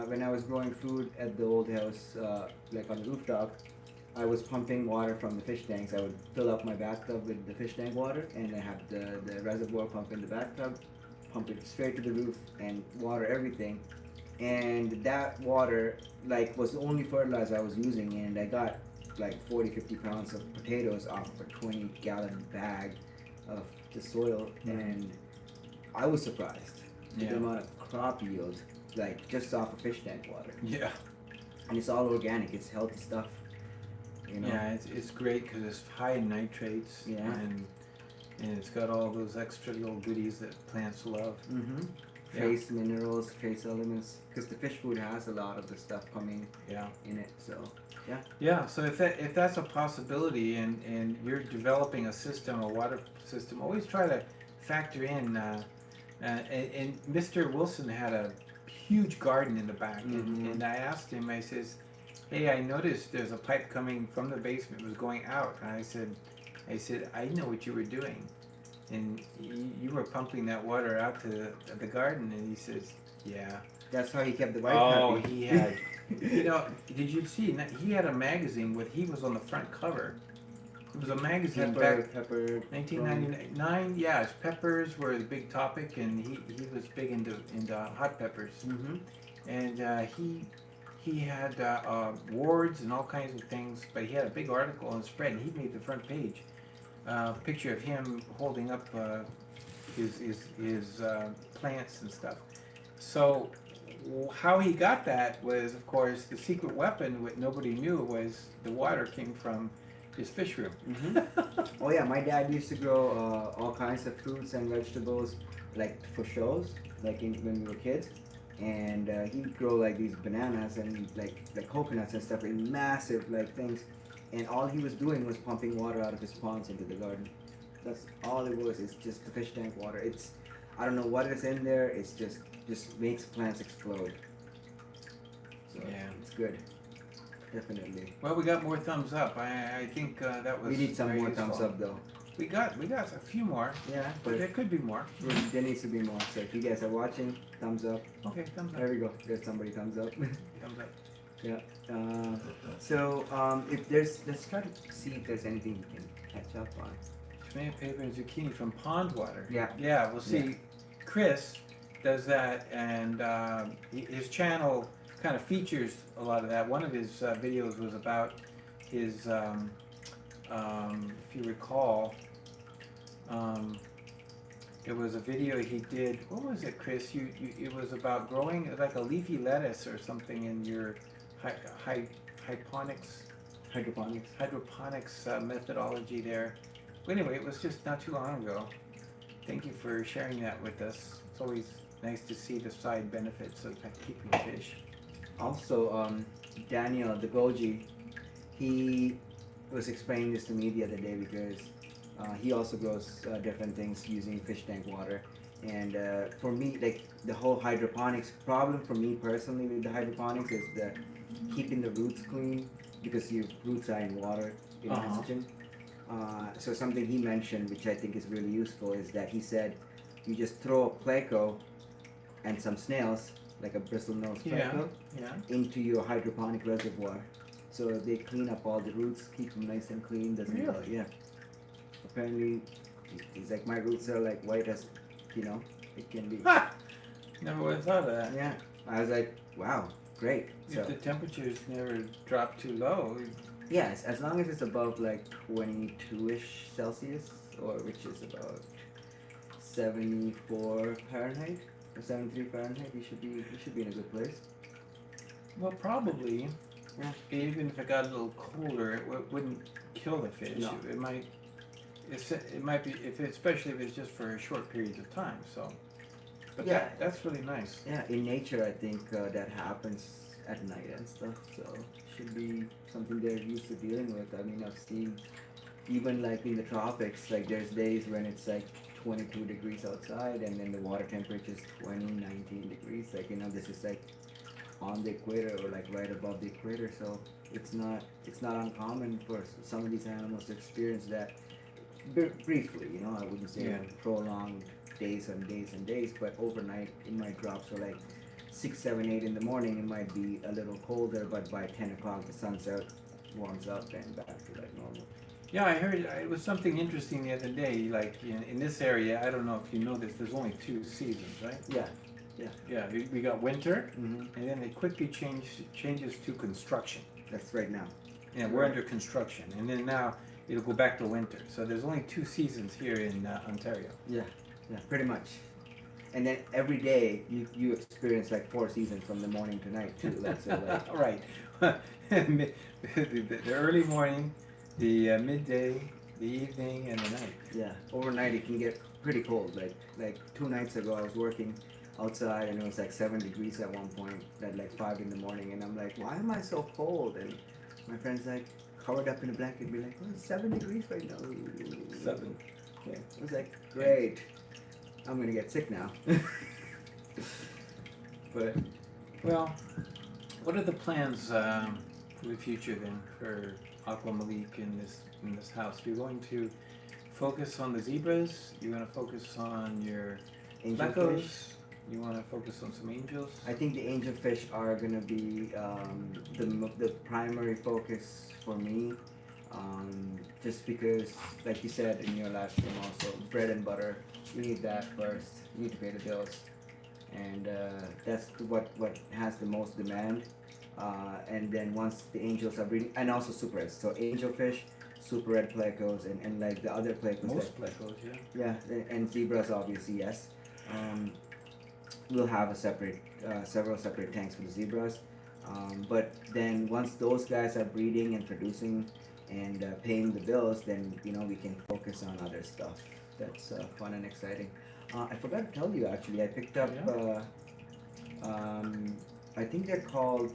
when I was growing food at the old house, like on the rooftop, I was pumping water from the fish tanks. I would fill up my bathtub with the fish tank water, and I have the reservoir pump in the bathtub, pump it straight to the roof, and water everything. And that water, like, was the only fertilizer I was using, and I got like 40-50 pounds of potatoes off of a 20-gallon bag of the soil, and I was surprised with the amount of crop yield, like just off of fish tank water. Yeah. And it's all organic. It's healthy stuff. You know? Yeah, it's great because it's high in nitrates. Yeah. And it's got all those extra little goodies that plants love. Mm-hmm. Trace minerals, trace elements, because the fish food has a lot of the stuff coming in it. So yeah. Yeah. So if that's a possibility, and you're developing a system, a water system, always try to factor in. And Mr. Wilson had a huge garden in the back, and I asked him. I says, "Hey, I noticed there's a pipe coming from the basement. It was going out." And I said, "I know what you were doing, and you were pumping that water out to the garden." And he says, "Yeah." That's how he kept the wife Oh, happy. he had. You know, did you see? He had a magazine with he was on the front cover. It was a magazine back Pepper. 1999. Yeah, his peppers were the big topic, and he was big into hot peppers. Mm-hmm. And he had wards and all kinds of things, but he had a big article and spread, and he made the front page. Picture of him holding up his plants and stuff. So how he got that was, of course, the secret weapon. What nobody knew was the water came from his fish room. Mm-hmm. Oh yeah, my dad used to grow all kinds of fruits and vegetables, like for shows, like when we were kids. And he'd grow like these bananas and like coconuts and stuff in massive like things, and all he was doing was pumping water out of his ponds into the garden. That's all it was. It's just the fish tank water. It's, I don't know what is in there. It's just makes plants explode. So Yeah, it's good, definitely. Well, we got more thumbs up. I think that was. We need some very more useful. thumbs up though. We got a few more, Yeah, but but there could be more. there needs to be more. So if you guys are watching, thumbs up. Okay, thumbs up. There we go. There's somebody thumbs up. Thumbs up. Yeah. If let's try to see if there's anything we can catch up on. Tomato paper and zucchini from pond water. Yeah. Yeah, we'll see. Chris does that, and his channel kind of features a lot of that. One of his videos was about his, if you recall, it was a video he did. What was it, Chris? It was about growing like a leafy lettuce or something in your hydroponics methodology there. But anyway, it was just not too long ago. Thank you for sharing that with us. It's always nice to see the side benefits of keeping fish. Also, Daniel, the Goji, he was explaining this to me the other day because he also grows different things using fish tank water. And for me, like the whole hydroponics problem for me personally with the hydroponics is the keeping the roots clean because your roots are in water, in oxygen. So something he mentioned, which I think is really useful, is that he said you just throw a pleco and some snails, like a bristlenose pleco, into your hydroponic reservoir. So they clean up all the roots, keep them nice and clean. Doesn't Really? Yeah. Apparently, he's like, my roots are like white as, it can be. Never would have thought of that. Yeah. I was like, wow, great. If the temperatures never drop too low. Yes, as long as it's above like 22-ish Celsius, or which is about 74 Fahrenheit or 73 Fahrenheit, you should be in a good place. Well, probably. Yeah. Even if it got a little colder, it wouldn't kill the fish. No. It might. It might be especially if it's just for short periods of time. So. But Yeah. that's really nice. Yeah, in nature, I think that happens at night and stuff. So should be something they're used to dealing with. I mean, I've seen even like in the tropics, like there's days when it's like 22 degrees outside and then the water temperature is 20, 19 degrees. Like, this is like on the equator or like right above the equator. So it's not uncommon for some of these animals to experience that briefly, I wouldn't say Yeah. prolonged days and days and days, but overnight it might drop. So like 6, 7, 8 in the morning, it might be a little colder, but by 10 o'clock the sun's out, warms up, and back to like normal. Yeah, I heard it was something interesting the other day. Like in this area, I don't know if you know this. There's only 2 seasons, right? Yeah. Yeah, we got winter, Mm-hmm. and then it quickly changes to construction. That's right now. Yeah, we're under construction, and then now it'll go back to winter. So there's only 2 seasons here in Ontario. Yeah, pretty much. And then every day you experience like 4 seasons from the morning to night too. Like, so like, Right. The early morning, the midday, the evening, and the night. yeah, overnight it can get pretty cold. Like 2 nights ago, I was working outside and it was like 7 degrees at one point at like 5 in the morning, and I'm like, why am I so cold? And my friend's like covered up in a blanket, be like, oh, it's 7 degrees right now. 7. Yeah, I was like, great. I'm gonna get sick now. But Well, what are the plans for the future then for Aqua Malik in this house? You're going to focus on the zebras. You're going to focus on your angelfish. geckos. You want to focus on some angels. I think the angelfish are gonna be the primary focus for me, just because, like you said in your last stream, also bread and butter. You need that first. You need to pay the bills, and that's what has the most demand. And then once the angels are breeding, and also super reds. So angelfish, super red plecos, and like the other plecos. Most plecos, yeah. Yeah, and zebras obviously, yes. We'll have a several separate tanks for the zebras. But then once those guys are breeding and producing and paying the bills, then we can focus on other stuff that's fun and exciting. I forgot to tell you actually, I picked up. I think they're called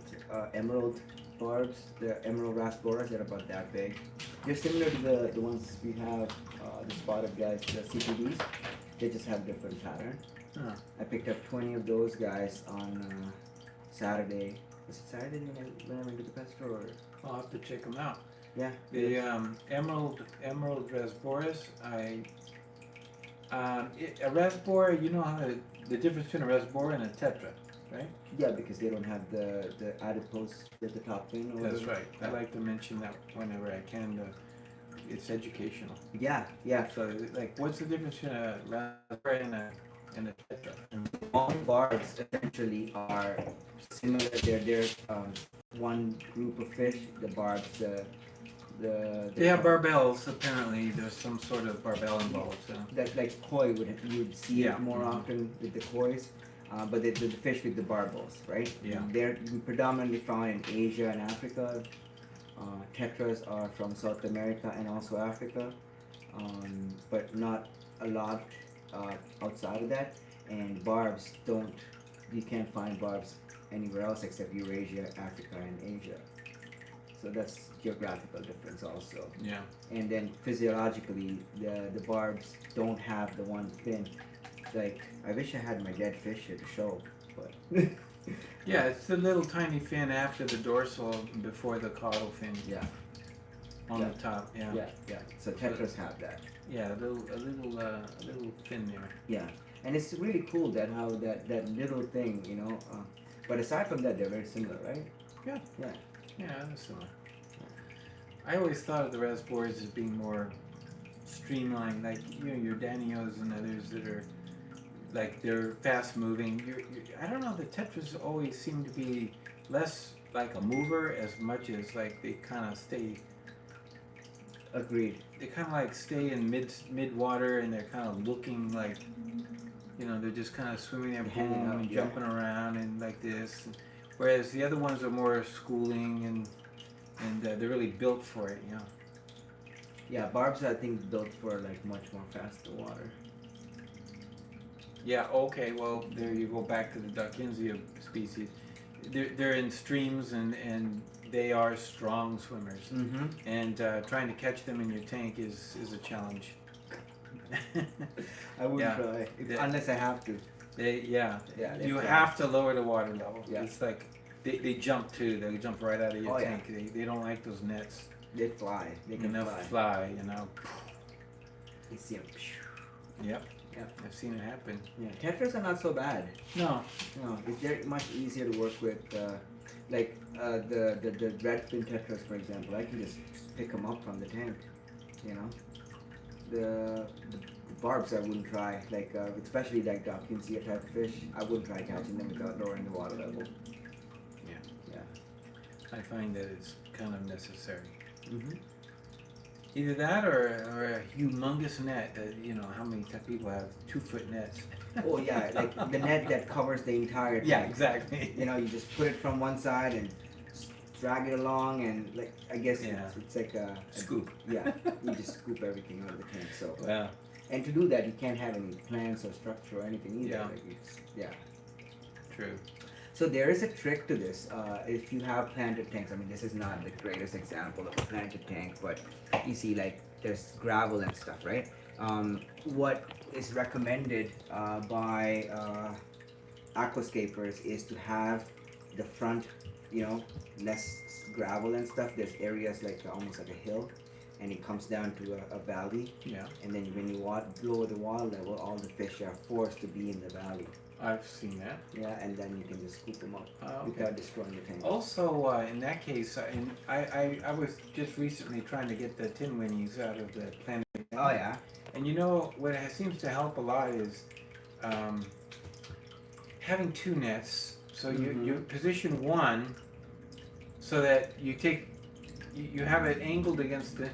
emerald barbs. They're emerald rasboras. They're about that big. They're similar to the ones we have, the spotted guys, the CPDs. They just have different pattern. Huh. I picked up 20 of those guys on Saturday. Was it Saturday when I went to the pet store? I'll have to check them out. Yeah. The emerald rasboras. A rasbora. You know the difference between a rasbora and a tetra, right? Yeah, because they don't have the adipose at the top fin. That's right. I like to mention that whenever I can. It's educational. Yeah. So, like, what's the difference between a rasbora and a tetra? All barbs essentially are similar. They're one group of fish. The barbs, They have barbels. Apparently, there's some sort of barbel involved. So. that like koi you'd see Yeah. it more often with the kois. But the fish with the barbels, right? Yeah. They're predominantly found in Asia and Africa. Tetras are from South America and also Africa, but not a lot outside of that. And barbs you can't find barbs anywhere else except Eurasia, Africa, and Asia. So that's geographical difference also. Yeah. And then physiologically, the barbs don't have the one fin. Like, I wish I had my dead fish here to show, but Yeah, it's the little tiny fin after the dorsal, before the caudal fin. yeah, On Yeah. the top. Yeah. yeah. So tetras have that. Yeah, a little fin there. Yeah, and it's really cool that how that little thing, but aside from that, they're very similar, right? Yeah. Yeah. Yeah, that's similar. I always thought of the rasboras as being more streamlined, like your Danios and others that are like they're fast moving. I don't know. The tetras always seem to be less like a mover as much as like they kind of stay. Agreed. They kind of like stay in mid water, and they're kind of looking like, they're just kind of swimming their Hanging home out, and yeah. jumping around and like this. Whereas the other ones are more schooling and they're really built for it, Yeah, barbs are, I think, built for like much more faster water. Yeah. Okay. Well, there you go back to the Dawkinsia species. They're in streams and they are strong swimmers, Mm-hmm. and trying to catch them in your tank is a challenge. I wouldn't Yeah. try Yeah. unless I have to. Yeah, Yeah, you fly. have to lower the water level. Yeah. It's like they jump too. They jump right out of your Oh, yeah. tank. They don't like those nets. They fly. They can They'll fly. fly, you know. You see them. Yep. Yeah. I've seen it happen. Yeah. Tetras are not so bad. No. No, they're much easier to work with. The red fin tetras, for example, I can just pick them up from the tank. You know, the barbs I wouldn't try. Like especially like Dawkinsia type fish, I wouldn't try catching them without lowering the water level. I find that it's kind of necessary. Mm-hmm. Either that or a humongous net. You know, how many people have 2-foot nets? Oh yeah, like the net that covers the entire tank. Yeah, exactly. You know, you just put it from one side and drag it along, and like I guess it's like a Scoop. Yeah, you just scoop everything out of the tank. So Wow. and to do that, you can't have any plants or structure or anything either. Yeah. Like it's, yeah. True. So there is a trick to this. If you have planted tanks, I mean, this is not the greatest example of a planted tank, but you see, like, there's gravel and stuff, right? What is recommended by aquascapers is to have the front, you know, less gravel and stuff. There's areas like almost like a hill, and it comes down to a valley. Yeah. And then when you lower the water level, all the fish are forced to be in the valley. I've seen that. Yeah, and then you can just scoop them up Okay. without destroying the tank. Also, in that case, I was just recently trying to get the tin winnies out of the planet. Oh yeah. And you know what seems to help a lot is having 2 nets. So you position one so that you have it angled against the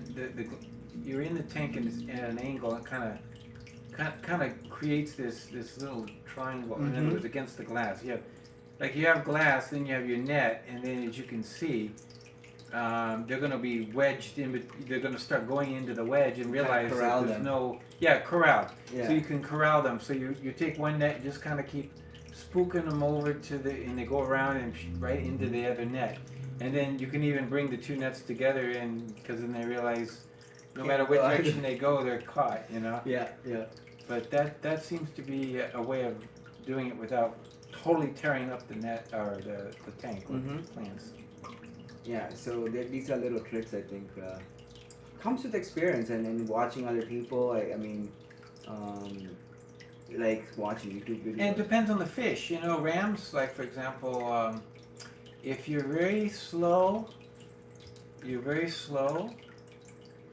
you're in the tank and it's at an angle. It kind of creates this little triangle, and then it was against the glass. You have glass, then you have your net, and then as you can see, they're going to be wedged in. They're going to start going into the wedge and realize that there's corral. Yeah. So you can corral them. So you take one net, just kind of keep spooking them over and they go around and right into the other net, and then you can even bring the 2 nets together, and because then they realize no matter which direction they go, they're caught. You know. Yeah, yeah. But that seems to be a way of doing it without totally tearing up the net or the tank with plants. Yeah, so these are little tricks, I think. Comes with experience and watching other people. I mean, like watching YouTube videos. And it depends on the fish. You know, rams, like for example, if you're very slow, the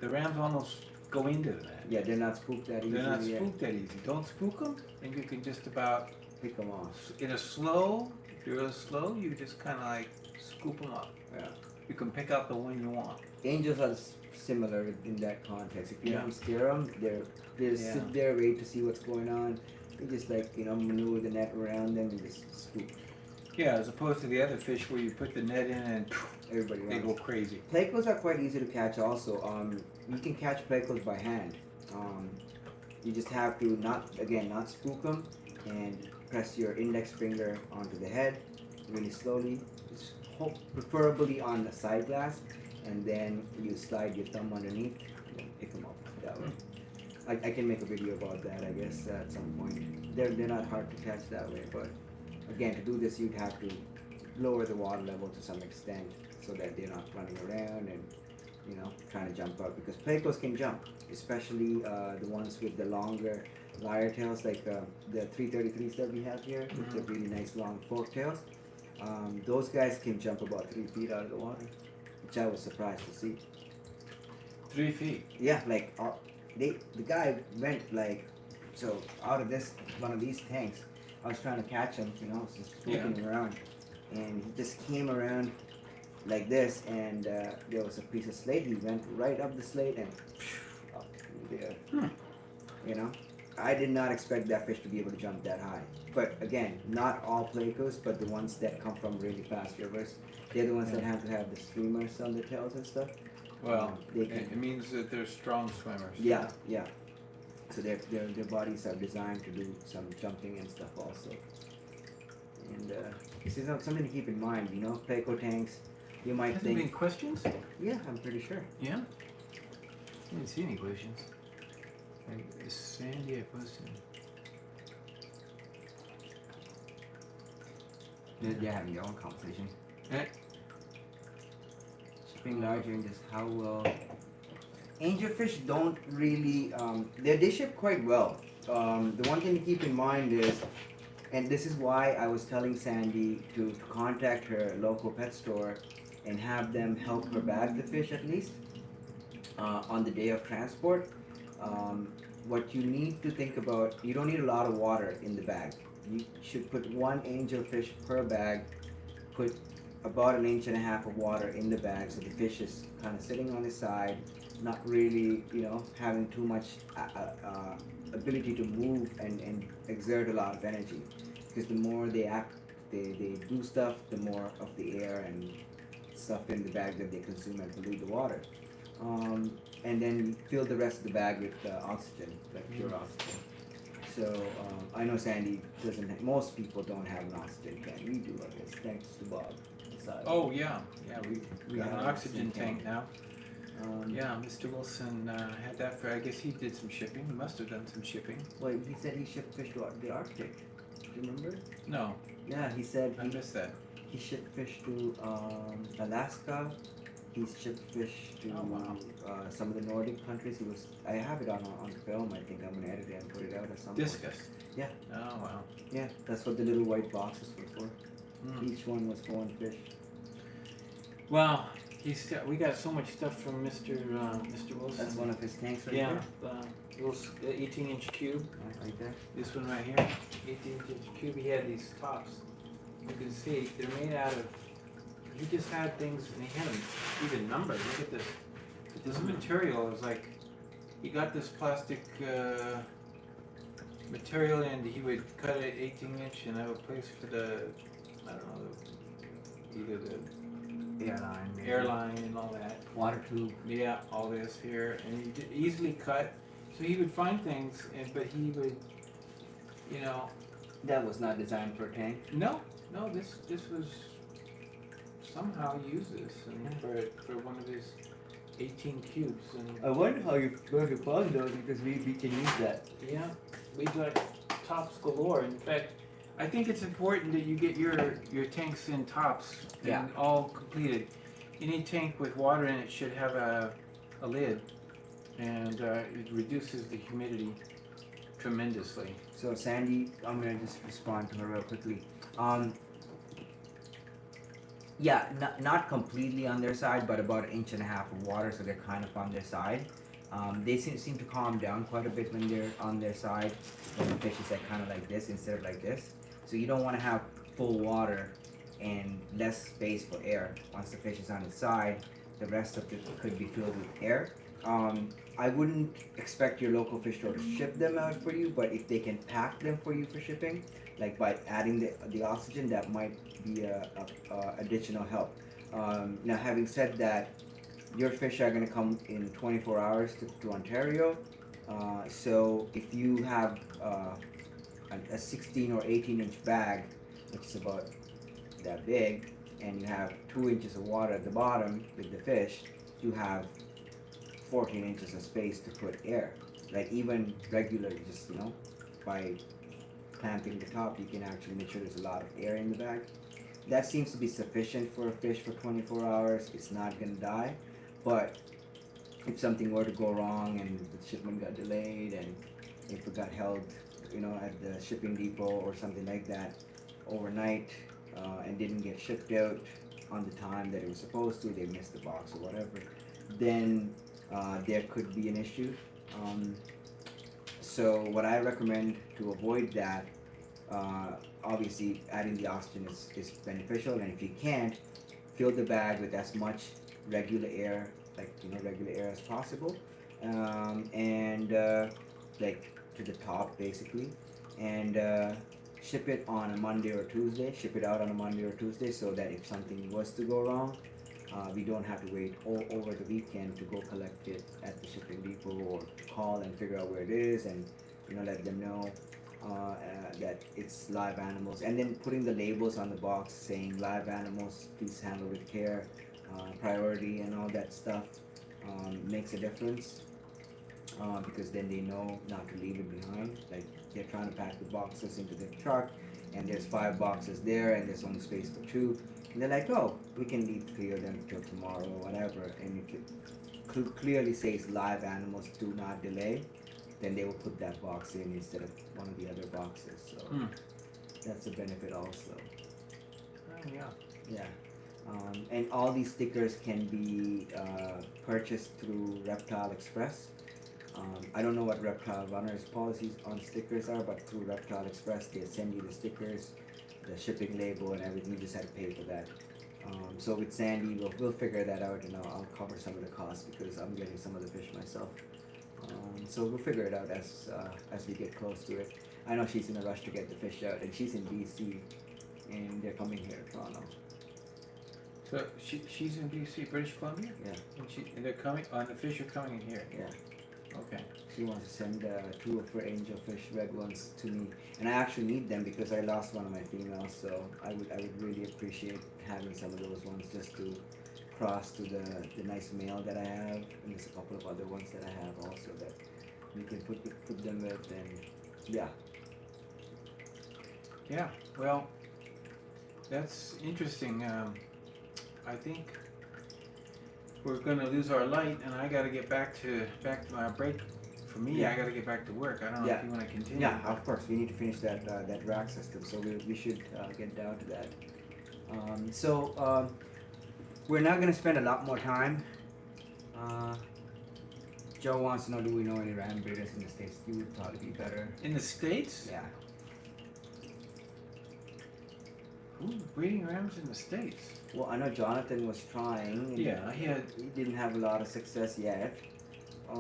rams almost go into the net. Yeah, they're not spooked that easy. They're not spooked that easy. Don't spook them, and you can just about pick them off. in a slow. If you're real slow, you just kind of like scoop them up. Yeah. You can pick out the one you want. Angels are similar in that context. If you don't scare them, they sit there, wait to see what's going on. They just maneuver the net around them and just scoop. Yeah, as opposed to the other fish where you put the net in and Everybody they runs. go crazy. Plecos are quite easy to catch also. You can catch plecos by hand. You just have to not spook them and press your index finger onto the head really slowly, preferably on the side glass, and then you slide your thumb underneath and pick them up that way. I can make a video about that, I guess, at some point. They're not hard to catch that way, but again, to do this you'd have to lower the water level to some extent so that they're not running around and trying to jump out, because plecos can jump, especially the ones with the longer lyre tails, like the 333s that we have here, with the really nice long fork tails. Those guys can jump about 3 feet out of the water, which I was surprised to see. 3 feet. Yeah, like the guy went out of one of these tanks. I was trying to catch him, I was just poking him around, and he just came around like this, and there was a piece of slate. He went right up the slate and up there. I did not expect that fish to be able to jump that high. But again, not all plecos, but the ones that come from really fast rivers, they're the ones that have to have the streamers on their tails and stuff. Well, it means that they're strong swimmers. Yeah, yeah. So their bodies are designed to do some jumping and stuff also. And this is something to keep in mind. Pleco tanks You might Has there been think, questions? yeah, I'm pretty sure. Yeah. I didn't see any questions. Like, Sandy, I posted. They're having their own conversation. Eh, Shipping large ranges, how well? Angelfish don't really, they ship quite well. The one thing to keep in mind is, and this is why I was telling Sandy to contact her local pet store and have them help her bag the fish at least on the day of transport. What you need to think about, you don't need a lot of water in the bag. You should put one angelfish per bag, put about 1.5 inches of water in the bag so the fish is kind of sitting on the side, not really, having too much ability to move and exert a lot of energy. Because the more they do stuff, the more of the air and stuff in the bag that they consume and pollute the water. And then fill the rest of the bag with oxygen, like pure oxygen. So I know Sandy doesn't. Most people don't have an oxygen can. We do, I guess, thanks to Bob. Oh yeah, we got an Yeah, oxygen same tank thing. now. Yeah, Mr. Wilson had that for. I guess he did some shipping. He must have done some shipping. Well, he said he shipped fish to the Arctic. Do you remember? No, Yeah, he said I missed that. he shipped fish to Alaska. He's shipped fish to Oh, wow. some of the Nordic countries. I have it on film. I think I'm gonna edit it and put it out at some point. Discus. Yeah. Oh wow. Yeah, that's what the little white boxes were for. Mm. Each one was for one fish. Wow, we got so much stuff from Mr. Wilson. That's one of his tanks right Yeah, there. little 18-inch cube. Right there. This one right here, 18-inch cube. He had these tops. You can see they're made out of. He just had things, and he had them even numbered. Look at this. This material is like, he got this plastic material, and he would cut it 18-inch and have a place for the, I don't know, either the Airline. maybe. airline and all that. Water tube. Yeah, all this here, and he could easily cut. So he would find things, but he would, That was not designed for a tank. no, this was somehow used this and for one of his 18 cubes, and I wonder how you where you found those because we can use that. yeah, we got tops galore. In fact, I think it's important that you get your tanks in tops and Yeah. all completed. Any tank with water in it should have a lid, and it reduces the humidity tremendously. So Sandy, I'm gonna just respond to her real quickly. Yeah, not completely on their side, but about 1.5 inches of water, so they're kind of on their side. They seem to calm down quite a bit when they're on their side, when the fish is like kind of like this instead of like this. So you don't want to have full water and less space for air. Once the fish is on its side, the rest of it could be filled with air. I wouldn't expect your local fish store to ship them out for you, but if they can pack them for you for shipping, like by adding the oxygen, that might be a additional help. Now, having said that, your fish are going to come in 24 hours to Ontario. So if you have a 16 or 18-inch bag, which is about that big, and you have 2 inches of water at the bottom with the fish, you have 14 inches of space to put air. Like even regular, just by clamping the top, you can actually make sure there's a lot of air in the bag. That seems to be sufficient for a fish for 24 hours. It's not gonna die, but if something were to go wrong and the shipment got delayed and if it got held, at the shipping depot or something like that overnight and didn't get shipped out on the time that it was supposed to, they missed the box or whatever, then there could be an issue. So what I recommend to avoid that, obviously adding the oxygen is beneficial, and if you can't, fill the bag with as much regular air, regular air as possible, and like to the top basically, and ship it on a Monday or Tuesday. Ship it out on a Monday or Tuesday so that if something was to go wrong, we don't have to wait over the weekend to go collect it at the shipping depot or call and figure out where it is and let them know that it's live animals, and then putting the labels on the box saying live animals, please handle with care, priority and all that stuff makes a difference. Because then they know not to leave it behind. Like they're trying to pack the boxes into the truck, and there's 5 boxes there, and there's only space for 2. And they're like, oh, we can leave 3 of them till tomorrow or whatever. And if it clearly says live animals do not delay, then they will put that box in instead of one of the other boxes. So that's a benefit also. Oh, yeah. Yeah. And all these stickers can be purchased through Reptile Express. I don't know what Reptile Runner's policies on stickers are, but through Reptile Express they send you the stickers, the shipping label and everything. You just have to pay for that. So with Sandy, we'll figure that out, and I'll cover some of the costs because I'm getting some of the fish myself. So we'll figure it out as we get close to it. I know she's in a rush to get the fish out, and she's in BC, and they're coming here to Toronto. So she's in BC, British Columbia? Yeah. And they're coming, the fish are coming in here? Yeah. Okay. She wants to send 2 of her angelfish, red ones, to me, and I actually need them because I lost one of my females. So I would really appreciate having some of those ones just to cross to the nice male that I have, and there's a couple of other ones that I have also that we can put them with, and yeah. Yeah. Well, that's interesting. I think we're gonna lose our light, and I gotta get back to my break. For me, I gotta get back to work. I don't know if you want to continue. Yeah, of course. We need to finish that rack system, so we should get down to that. We're not gonna spend a lot more time. Joe wants to know, do we know any ram breeders in the States? You would probably be better. In the States? Yeah. Who's breeding rams in the States? Well, I know Jonathan was trying. Yeah, he didn't have a lot of success yet.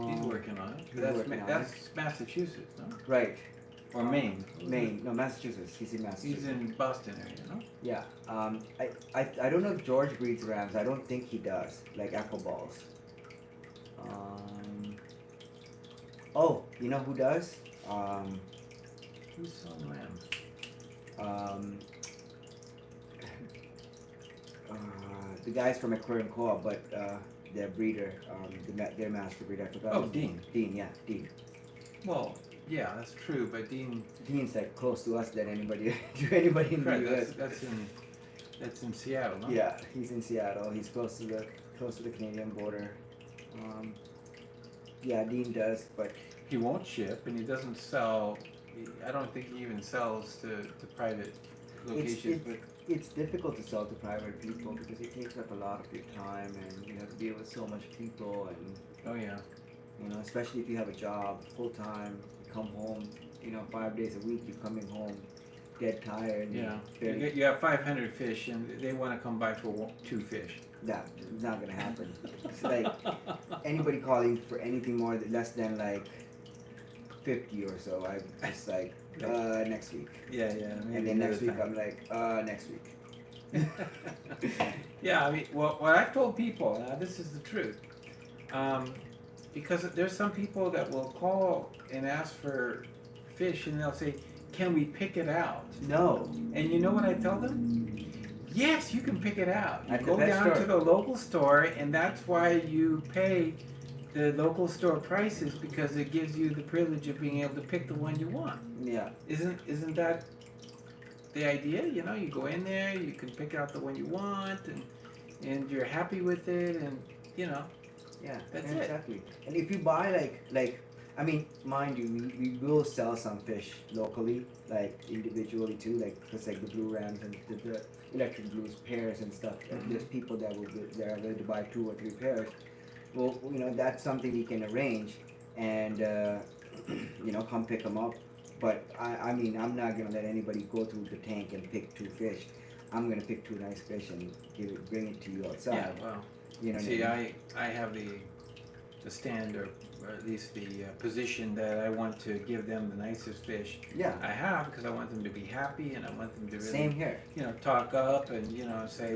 He's working on it. That's Massachusetts, no? Right. Or Maine. Maine. No, Massachusetts. He's in Massachusetts. He's in Boston area, no? Yeah. I don't know if George breeds rams. I don't think he does. Like apple balls. Oh, you know who does? Who's selling rams? The guys from Aquarium Co-op, but their breeder, their master breeder, I forgot. Oh, Dean. Dean, yeah, Dean. Well, yeah, that's true, but Dean's like close to us than anybody in the US. That's in Seattle, no? Yeah, he's in Seattle. He's close to the Canadian border. Yeah, Dean does, but he won't ship, and he doesn't sell. I don't think he even sells to private locations. It's difficult to sell to private people because it takes up a lot of your time, and you have to deal with so much people, and oh yeah, you know, especially if you have a job full time, you come home, 5 days a week, you're coming home dead tired. Yeah, you have 500 fish, and they want to come by for 2 fish. That's not gonna happen. It's like anybody calling for anything less than like 50 or so, I just like next week. Yeah. And then next week I'm like next week. Yeah, I mean, what I've told people, now this is the truth, because there's some people that will call and ask for fish, and they'll say, "Can we pick it out?" No. And you know what I tell them? Yes, you can pick it out. You At go the pet down store. to the local store, and that's why you pay the local store prices, because it gives you the privilege of being able to pick the one you want. Yeah. Isn't that the idea? You know, you go in there, you can pick out the one you want, and you're happy with it, and Yeah. That's yeah, it. exactly. And if you buy like I mean, mind you, we will sell some fish locally, like individually too, like just like the blue rams and the electric blues pairs and stuff. There's people that are willing to buy 2 or 3 pairs. Well, that's something we can arrange, and come pick them up. But I mean, I'm not gonna let anybody go through the tank and pick 2 fish. I'm gonna pick 2 nice fish and bring it to you outside. yeah. Well, You know what see, I mean? I have the stand, or at least the position that I want to give them the nicest fish Yeah. I have, because I want them to be happy, and I want them to really, Same here. talk up and say,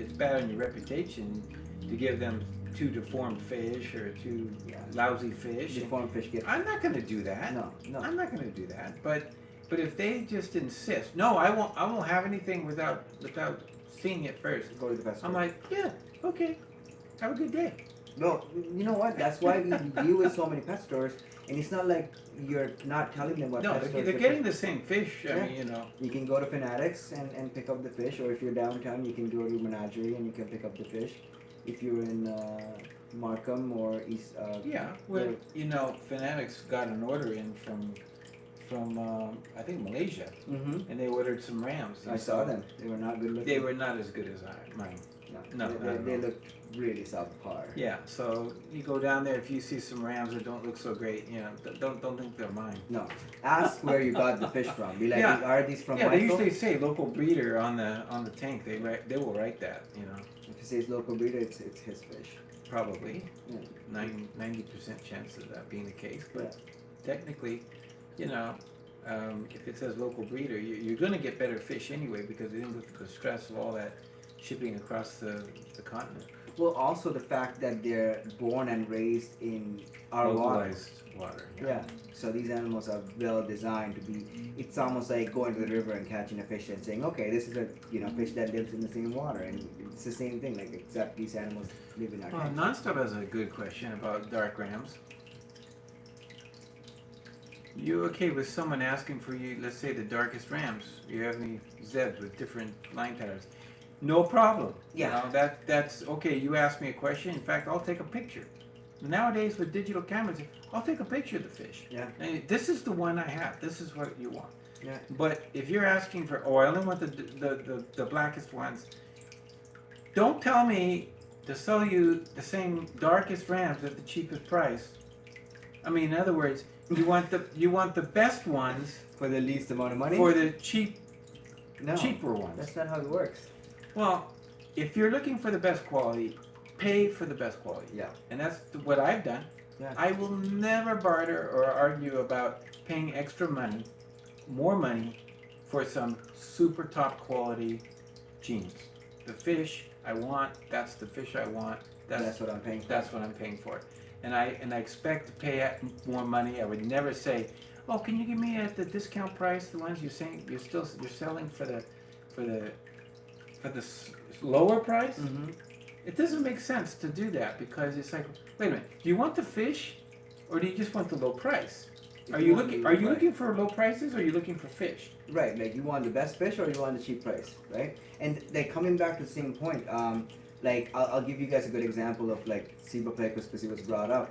it's bad on your reputation to give them 2 deformed fish or 2 lousy fish. Deformed fish get. I'm not going to do that. No. I'm not going to do that. But if they just insist, no, I won't have anything without seeing it first, Go to the pet store. I'm like, yeah, okay, have a good day. No, you know what? That's why we deal with so many pet stores, and it's not like you're not telling them what No, pet they're, stores. they're getting the same fish. I Yeah. mean, you know. You can go to Fanatics and pick up the fish, or if you're downtown, you can go to Menagerie and you can pick up the fish. If you're in Markham or East. Yeah, well, you know, Fanatics got an order in from I think Malaysia, Mm-hmm. and they ordered some rams. I saw them. They were not good looking. They were not as good as mine. No, they looked really subpar. Yeah, so you go down there, if you see some rams that don't look so great, you know, don't think they're mine. No, ask where you got the fish from. Be like, Yeah. are these from Yeah, Michael? they usually say local breeder on the tank. They will write that, you know, If it says local breeder, it's his fish. probably Yeah. 90% chance of that being the case. But technically, you know, if it says local breeder, you're going to get better fish anyway because they didn't go through the stress of all that shipping across the continent. Well, also the fact that they're born and raised in our water. Localized water. Yeah. So these animals are well designed to be. It's almost like going to the river and catching a fish and saying, okay, this is a fish that lives in the same water, and it's the same thing. Like except these animals live in our Well, tanks. Nonstop has a good question about dark rams. You okay with someone asking for you, let's say the darkest rams? You have any Zebs with different line patterns? No problem. Yeah. You know, that's okay. You ask me a question. In fact, I'll take a picture. Nowadays with digital cameras, I'll take a picture of the fish. Yeah. And this is the one I have. This is what you want. Yeah. But if you're asking for, oh, I only want the blackest ones, don't tell me to sell you the same darkest rams at the cheapest price. I mean, in other words, you want the best ones For the least amount of money. for the No, cheaper ones. that's not how it works. Well, if you're looking for the best quality, pay for the best quality. Yeah. And that's what I've done. Yeah. I will never barter or argue about paying extra money, more money, for some super top quality genes. The fish I want, that's the fish I want. That's what I'm paying for. That's what I'm paying for. And I expect to pay more money. I would never say, oh, can you give me at the discount price the ones you're saying you're selling for the lower price? Mm-hmm. It doesn't make sense to do that because it's like, wait a minute, do you want the fish or do you just want the low price? Are you looking for low prices or are you looking for fish? Right, like you want the best fish or you want the cheap price, right? And like coming back to the same point, like I'll give you guys a good example of like zebra plecos because it was brought up.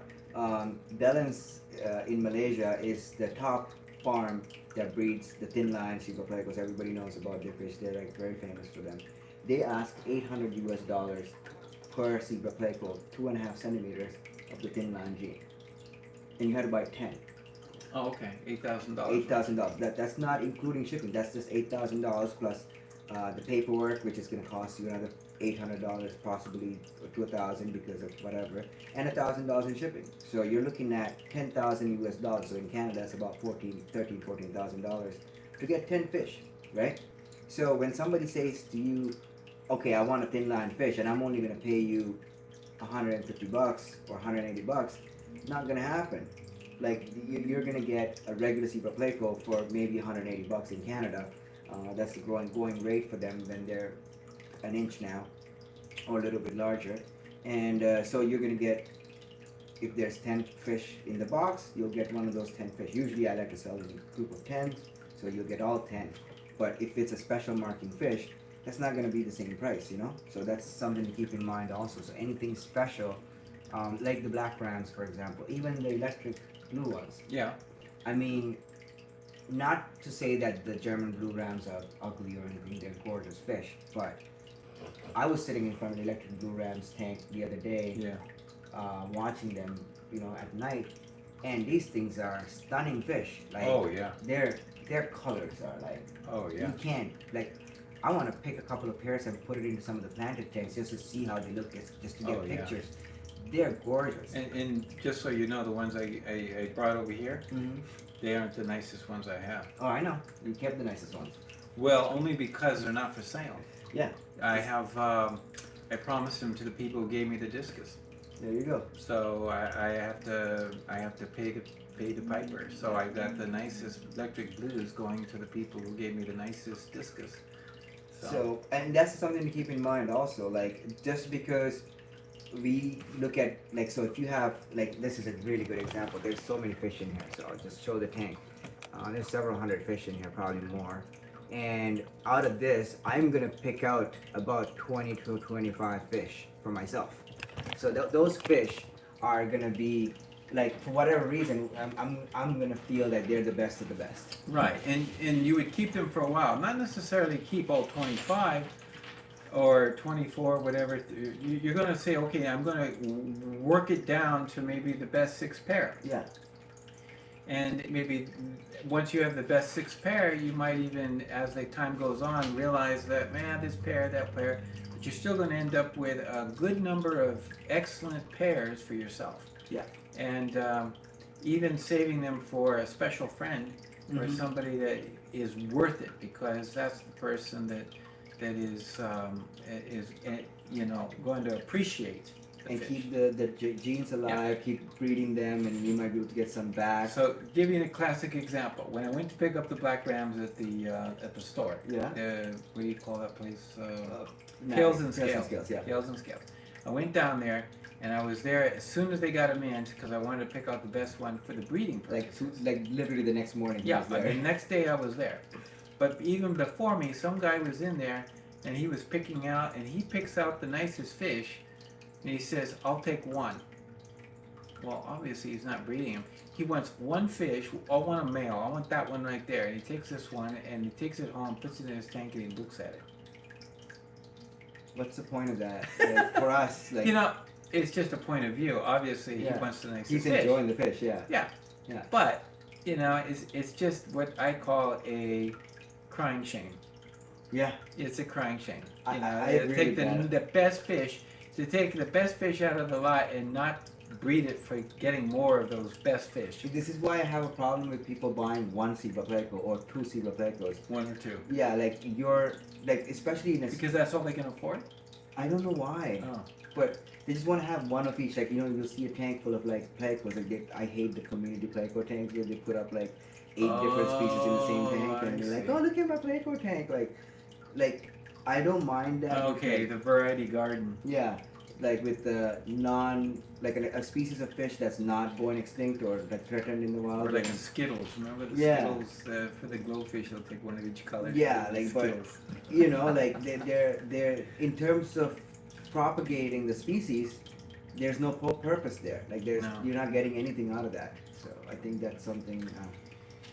Belens in Malaysia is the top farm that breeds the thin line zebra plecos. Everybody knows about their fish. They're like very famous for them. They ask $800 per zebra pleco, 2.5 centimeters of the thin line gene, and you had to buy 10. Oh, okay, $8,000. $8,000. That's not including shipping. That's just $8,000 plus the paperwork, which is going to cost you another $800, possibly to $1,000 because of whatever, and $1,000 in shipping. So you're looking at $10,000 US. So in Canada, that's about $14,000 to get 10 fish, right? So when somebody says to you, "Okay, I want a thin line fish, and I'm only going to pay you $150 or $180," not going to happen. Like you're gonna get a regular zebra pleco for maybe $180 in Canada. That's the going rate for them when they're an inch now, or a little bit larger. And so you're gonna get, if there's 10 fish in the box, you'll get one of those 10 fish. Usually I like to sell in a group of 10, so you'll get all 10. But if it's a special marking fish, that's not gonna be the same price, you know. So that's something to keep in mind also. So anything special, like the black rams, for example, even the electric blue ones. Yeah. I mean, not to say that the German blue rams are ugly or anything, they're gorgeous fish, but I was sitting in front of the electric blue rams tank the other day, watching them, at night, and these things are stunning fish. Like, oh yeah. Their colors are like, oh yeah. You can't, like, I want to pick a couple of pairs and put it into some of the planted tanks just to see how they look, just to get pictures. Yeah. They're gorgeous. And just so you know, the ones I brought over here, Mm-hmm. they aren't the nicest ones I have. Oh, I know. You kept the nicest ones. Well, only because they're not for sale. Yeah. I have, I promised them to the people who gave me the discus. There you go. So I have to pay the piper. So I got the nicest electric blues going to the people who gave me the nicest discus. So, and that's something to keep in mind also. Like, just because we look at, like, so if you have, like, this is a really good example. There's so many fish in here, so I'll just show the tank. There's several hundred fish in here, probably more. And out of this, I'm gonna pick out about 20 to 25 fish for myself. So those fish are gonna be, like, for whatever reason, I'm gonna feel that they're the best of the best. Right, and you would keep them for a while, not necessarily keep all 25 or 24, whatever. You're going to say, okay, I'm going to work it down to maybe the best 6 pair. Yeah. And maybe once you have the best 6 pair, you might even, as the time goes on, realize that, man, this pair, that pair, but you're still going to end up with a good number of excellent pairs for yourself. Yeah. And even saving them for a special friend or somebody that is worth it, because that's the person that is you know, going to appreciate the and fish. keep the genes alive, keep breeding them, and you might be able to get some back. So, give you a classic example. When I went to pick up the black rams at the store, Yeah. What do you call that place? Nah, Scales and Scales. Yeah. Scales and Scales. I went down there, and I was there as soon as they got them in, because I wanted to pick out the best one for the breeding purposes. Like literally the next morning. Yeah, but the next day I was there. But even before me, some guy was in there, and he was picking out, and he picks out the nicest fish, and he says, I'll take one. Well, obviously he's not breeding them. He wants one fish, I want a male, I want that one right there. And he takes this one, and he takes it home, puts it in his tank, and he looks at it. What's the point of that? Like, for us, like, You know, it's just a point of view. Obviously, he Yeah. wants the nicest he's fish. enjoying the fish. Yeah. Yeah. Yeah. But, you know, it's just what I call a crying shame. Yeah. It's a crying shame. I agree take with the best fish, to take the best fish out of the lot and not breed it for getting more of those best fish. This is why I have a problem with people buying one zebra pleco or two zebra plecos. One or two. Yeah, like you're like, especially in a. Because that's all they can afford? I don't know why, Oh. but they just want to have one of each. Like, you know, you'll see a tank full of like plecos. Like, I hate the community pleco tanks where they put up like 8 different species in the same tank, and I they're like, see. oh, look at my pleco tank. Like I don't mind that. Okay, because- the variety garden. Yeah, like with the like a species of fish that's not going extinct or like threatened in the wild. Or like and- the Skittles. Remember the Yeah. Skittles for the glowfish? They'll take one of each color. Yeah, The like, but- Skittles. you know, like they're in terms of propagating the species, there's no purpose there. Like, No. you're not getting anything out of that. So I think that's something.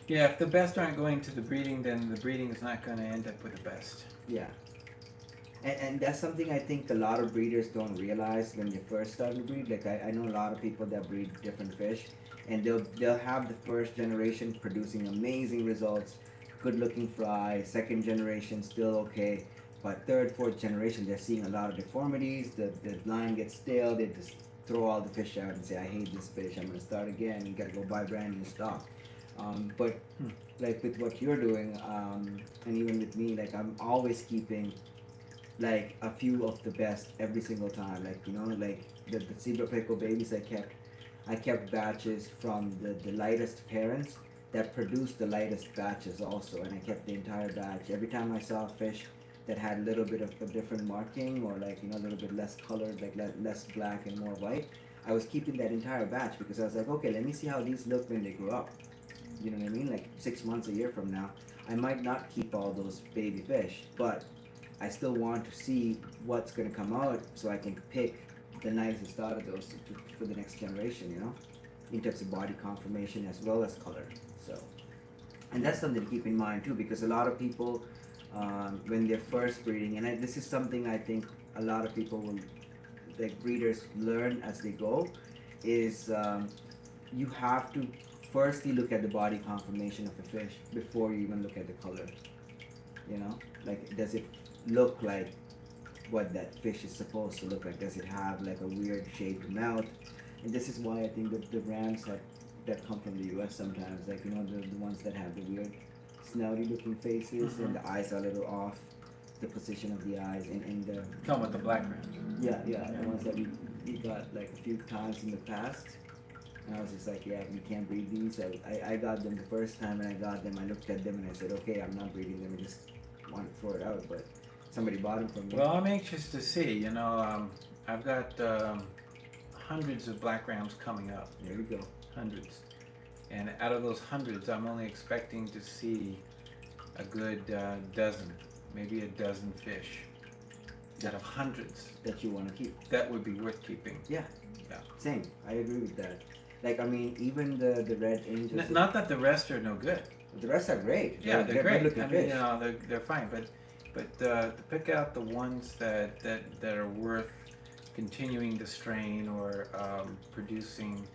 Yeah, if the best aren't going to the breeding, then the breeding is not going to end up with the best. Yeah. And that's something I think a lot of breeders don't realize when they first start to breed. Like, I know a lot of people that breed different fish, and they'll have the first generation producing amazing results, good looking fry, second generation still okay, but third, fourth generation they're seeing a lot of deformities, the line gets stale, they just throw all the fish out and say, I hate this fish, I'm gonna start again, you gotta go buy brand new stock. But like with what you're doing, and even with me, like I'm always keeping like a few of the best every single time. Like, you know, like the zebra pleco babies I kept batches from the lightest parents that produced the lightest batches also, and I kept the entire batch. Every time I saw a fish that had a little bit of a different marking, or like, you know, a little bit less colored, like less black and more white, I was keeping that entire batch because I was like, okay, let me see how these look when they grow up. You know what I mean? Like 6 months, a year from now, I might not keep all those baby fish, but I still want to see what's going to come out so I can pick the nicest out of those for the next generation, you know, in terms of body conformation as well as color. So, and that's something to keep in mind too, because a lot of people, when they're first breeding, and this is something I think a lot of people will, like breeders, learn as they go, is you have to firstly look at the body conformation of a fish before you even look at the color. You know, like, does it look like what that fish is supposed to look like? Does it have like a weird shaped mouth? And this is why I think that the rams that come from the US sometimes, like, you know, the ones that have the weird snouty looking faces, and the eyes are a little off, the position of the eyes, and the Talking about the black rams. yeah, the ones that we got like a few times in the past. And I was just like, yeah, you can't breed these. I got them the first time, and I got them, I looked at them and I said, okay, I'm not breeding them, I just want to throw it out. But Somebody bought them from me. Well, I'm anxious to see. You know, I've got hundreds of black rams coming up. There we go. Hundreds. And out of those hundreds, I'm only expecting to see a good dozen, maybe a dozen fish. Out of hundreds. That you want to keep. That would be worth keeping. Yeah. Yeah. Same. I agree with that. Like, I mean, even the red angels. Not that the rest are no good. The rest are great. Yeah, they're great. Good-looking I mean, fish. you know, they're fine. But to pick out the ones that are worth continuing to strain or producing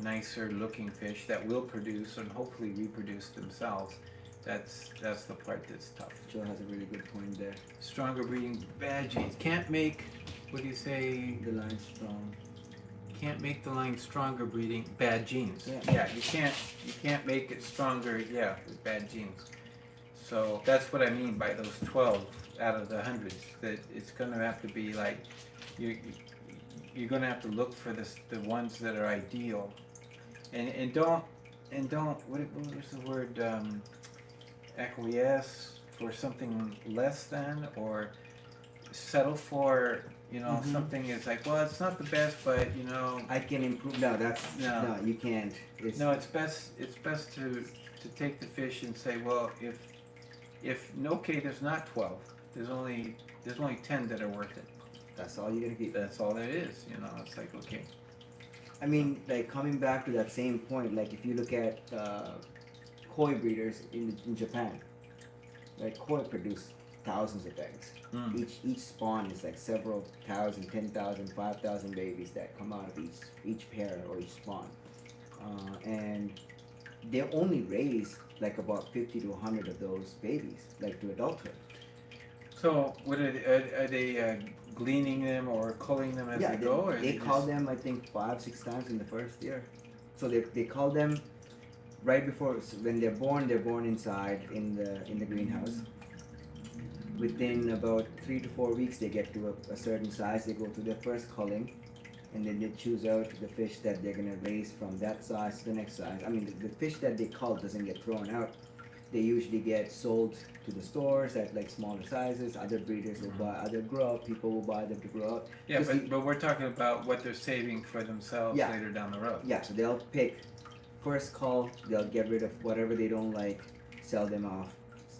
nicer looking fish that will produce and hopefully reproduce themselves. That's the part that's tough. Joe has a really good point there. Stronger breeding, bad genes. Can't make, what do you say? The line's strong. Can't make the line stronger breeding, bad genes. Yeah. You can't make it stronger, yeah, with bad genes. So that's what I mean by those 12 out of the hundreds. That it's going to have to be like you're going to have to look for the ones that are ideal, and don't what was the word, acquiesce for something less than, or settle for, you know, something is like, well, it's not the best, but you know, I can improve. No, no, you can't. it's best to take the fish and say, well, if okay, there's not 12, there's only 10 that are worth it. That's all you're gonna keep. That's all there is, you know. It's like, okay. I mean, like, coming back to that same point, like if you look at koi breeders in Japan, like koi produce thousands of eggs. Each spawn is like several thousand, 10,000, 5,000 babies that come out of each pair or each spawn, and they only raise like about 50 to 100 of those babies, like to adulthood. So, what are they gleaning them or culling them as they go? Or they call them, I think, 5-6 times in the first year. So they call them right before, so when they're born inside in the greenhouse. Within about 3 to 4 weeks, they get to a certain size. They go through their first culling, and then they choose out the fish that they're gonna raise from that size to the next size. I mean, the fish that they cull doesn't get thrown out. They usually get sold to the stores at like smaller sizes. Other breeders will buy, other grow up people will buy them to grow up. Yeah, but we're talking about what they're saving for themselves later down the road. Yeah, so they'll pick first cull. They'll get rid of whatever they don't like, sell them off,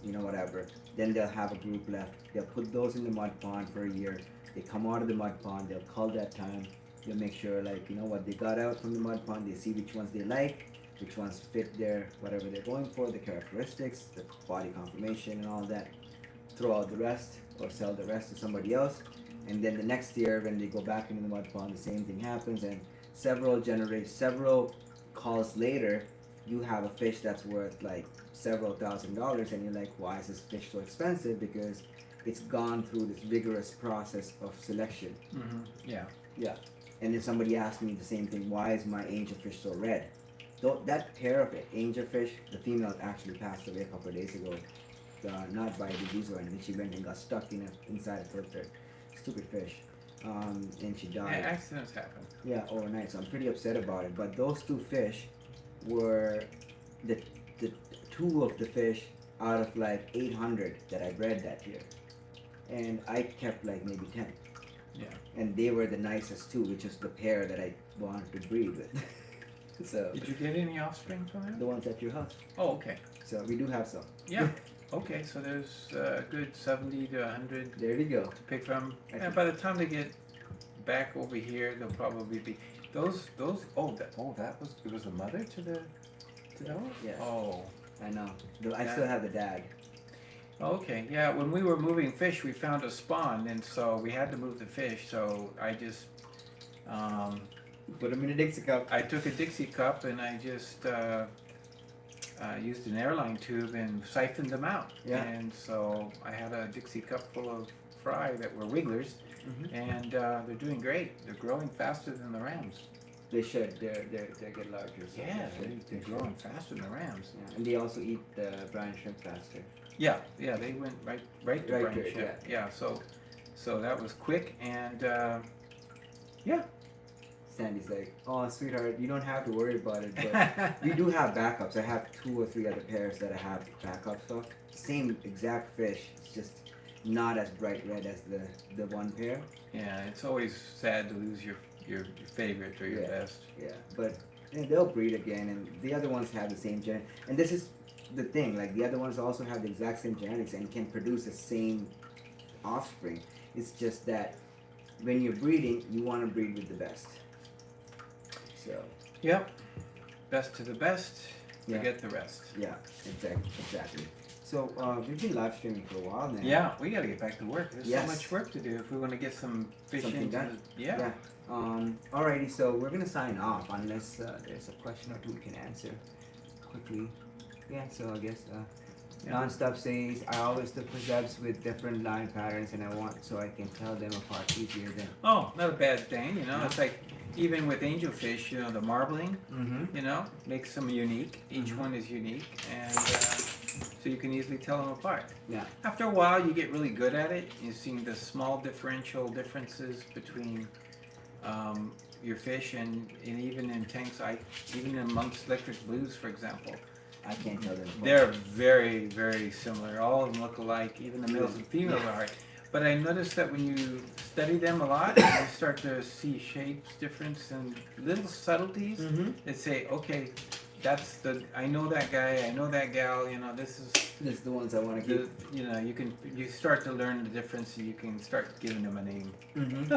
you know, whatever. Then they'll have a group left. They'll put those in the mud pond for a year. They come out of the mud pond. They'll cull that time. They'll make sure, like, you know what, they got out from the mud pond. They see which ones they like, which ones fit their whatever they're going for, the characteristics, the body conformation, and all that. Throw out the rest or sell the rest to somebody else. And then the next year, when they go back into the mud pond, the same thing happens. And several calls later, you have a fish that's worth like several $1,000s, and you're like, why is this fish so expensive? Because it's gone through this rigorous process of selection. Yeah. Yeah. And then somebody asked me the same thing, why is my angelfish so red? Though that pair of angelfish, the female actually passed away a couple of days ago. Not by disease or anything. She went and got stuck inside a filter. Stupid fish. And she died. Yeah, accidents happen. Yeah, overnight. So I'm pretty upset about it. But those two fish were the two of the fish out of like 800 that I bred that year. And I kept like maybe 10. Yeah. And they were the nicest too, which is the pair that I wanted to breed with. So Did you get any offspring from them? the ones at your house. Oh, okay. So we do have some. Yeah. Okay, so there's a good 70 to 100 There you go. to pick from. And by the time they get back over here, they'll probably be those. It was the mother to the dog. Yeah. Oh. I know. I still have the dad. Okay. Yeah. When we were moving fish, we found a spawn, and so we had to move the fish. So I just Put them in a Dixie cup. I took a Dixie cup and I just used an airline tube and siphoned them out. Yeah. And so I had a Dixie cup full of fry that were wigglers, and they're doing great. They're growing faster than the rams. They should. They get larger. So Yeah, they they're growing faster than the rams. Yeah. And they also eat the brine shrimp faster. Yeah, they went right to Right brine to it, shrimp. Yeah, so that was quick, and Sandy's like, oh, sweetheart, you don't have to worry about it, but we do have backups. I have 2 or 3 other pairs that I have backups of. Same exact fish. It's just not as bright red as the one pair. Yeah, it's always sad to lose your favorite or your Yeah. best. Yeah, but they'll breed again, and the other ones have the same gen. And this is the thing, like the other ones also have the exact same genetics and can produce the same offspring. It's just that when you're breeding, you want to breed with the best. So. Yep. Best to the best. Yeah. Forget the rest. Yeah, exactly. So we've been live streaming for a while now. Yeah, we got to get back to work. There's Yes. so much work to do if we want to get some fish Something into done. Yeah. Alrighty, so we're gonna sign off unless there's a question or two we can answer quickly. Yeah, so I guess Yeah. Nonstop says I always look for zebs with different line patterns, and I want so I can tell them apart easier than. Oh, not a bad thing, you know. Yeah. It's like even with angelfish, you know, the marbling, Mm-hmm. you know, makes them unique. Each Mhm. one is unique, and so you can easily tell them apart. Yeah. After a while, you get really good at it. You see the small differential differences between your fish, and even in tanks, even amongst electric blues, for example, I can't tell them apart. they're very, very similar. All of them look alike. Even the males and females are. But I noticed that when you study them a lot, you start to see shapes difference and little subtleties Mm-hmm. that say, okay, I know that guy, I know that gal, you know, this is This is the ones I want to keep. you know, you start to learn the difference, and you can start giving them a name. Mm-hmm.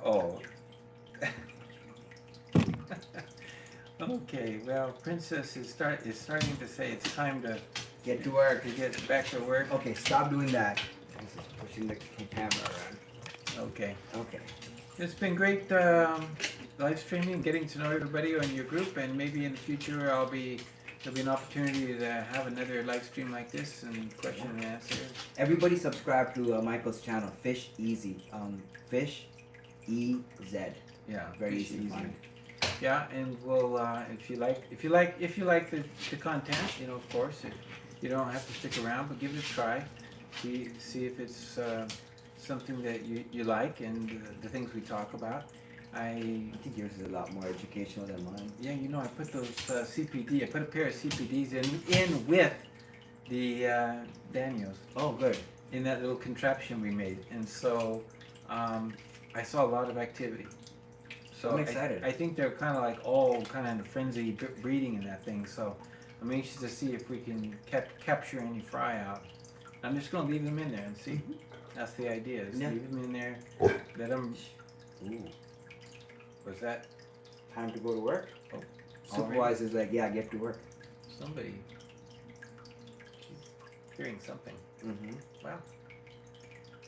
Oh. Okay, well, Princess is starting to say it's time to Get to work. get back to work. Okay, stop doing that. This is pushing the camera around. Okay. Okay. It's been great live streaming, getting to know everybody on your group, and maybe in the future there'll be an opportunity to have another live stream like this and question and answer. Everybody subscribe to Michael's channel, Fish Easy. Fish E-Z. Yeah, Very Fish easy to find. Yeah, and we'll if you like the content, you know, of course, you don't have to stick around, but give it a try. See if it's something that you like and the things we talk about. I think yours is a lot more educational than mine. Yeah, you know, I put those CPD. I put a pair of CPDs in with the Daniels Oh, good. in that little contraption we made, and so I saw a lot of activity. So I'm excited. I think they're kind of like all kind of in a frenzy breeding in that thing. So I'm anxious to see if we can capture any fry out. I'm just gonna leave them in there and see. That's the idea. Is Yeah. leave them in there. Let them. Ooh. Was that Time to go to work? Oh, Supervisor's like, yeah, get to work. somebody? She's hearing something. Mm-hmm. Well,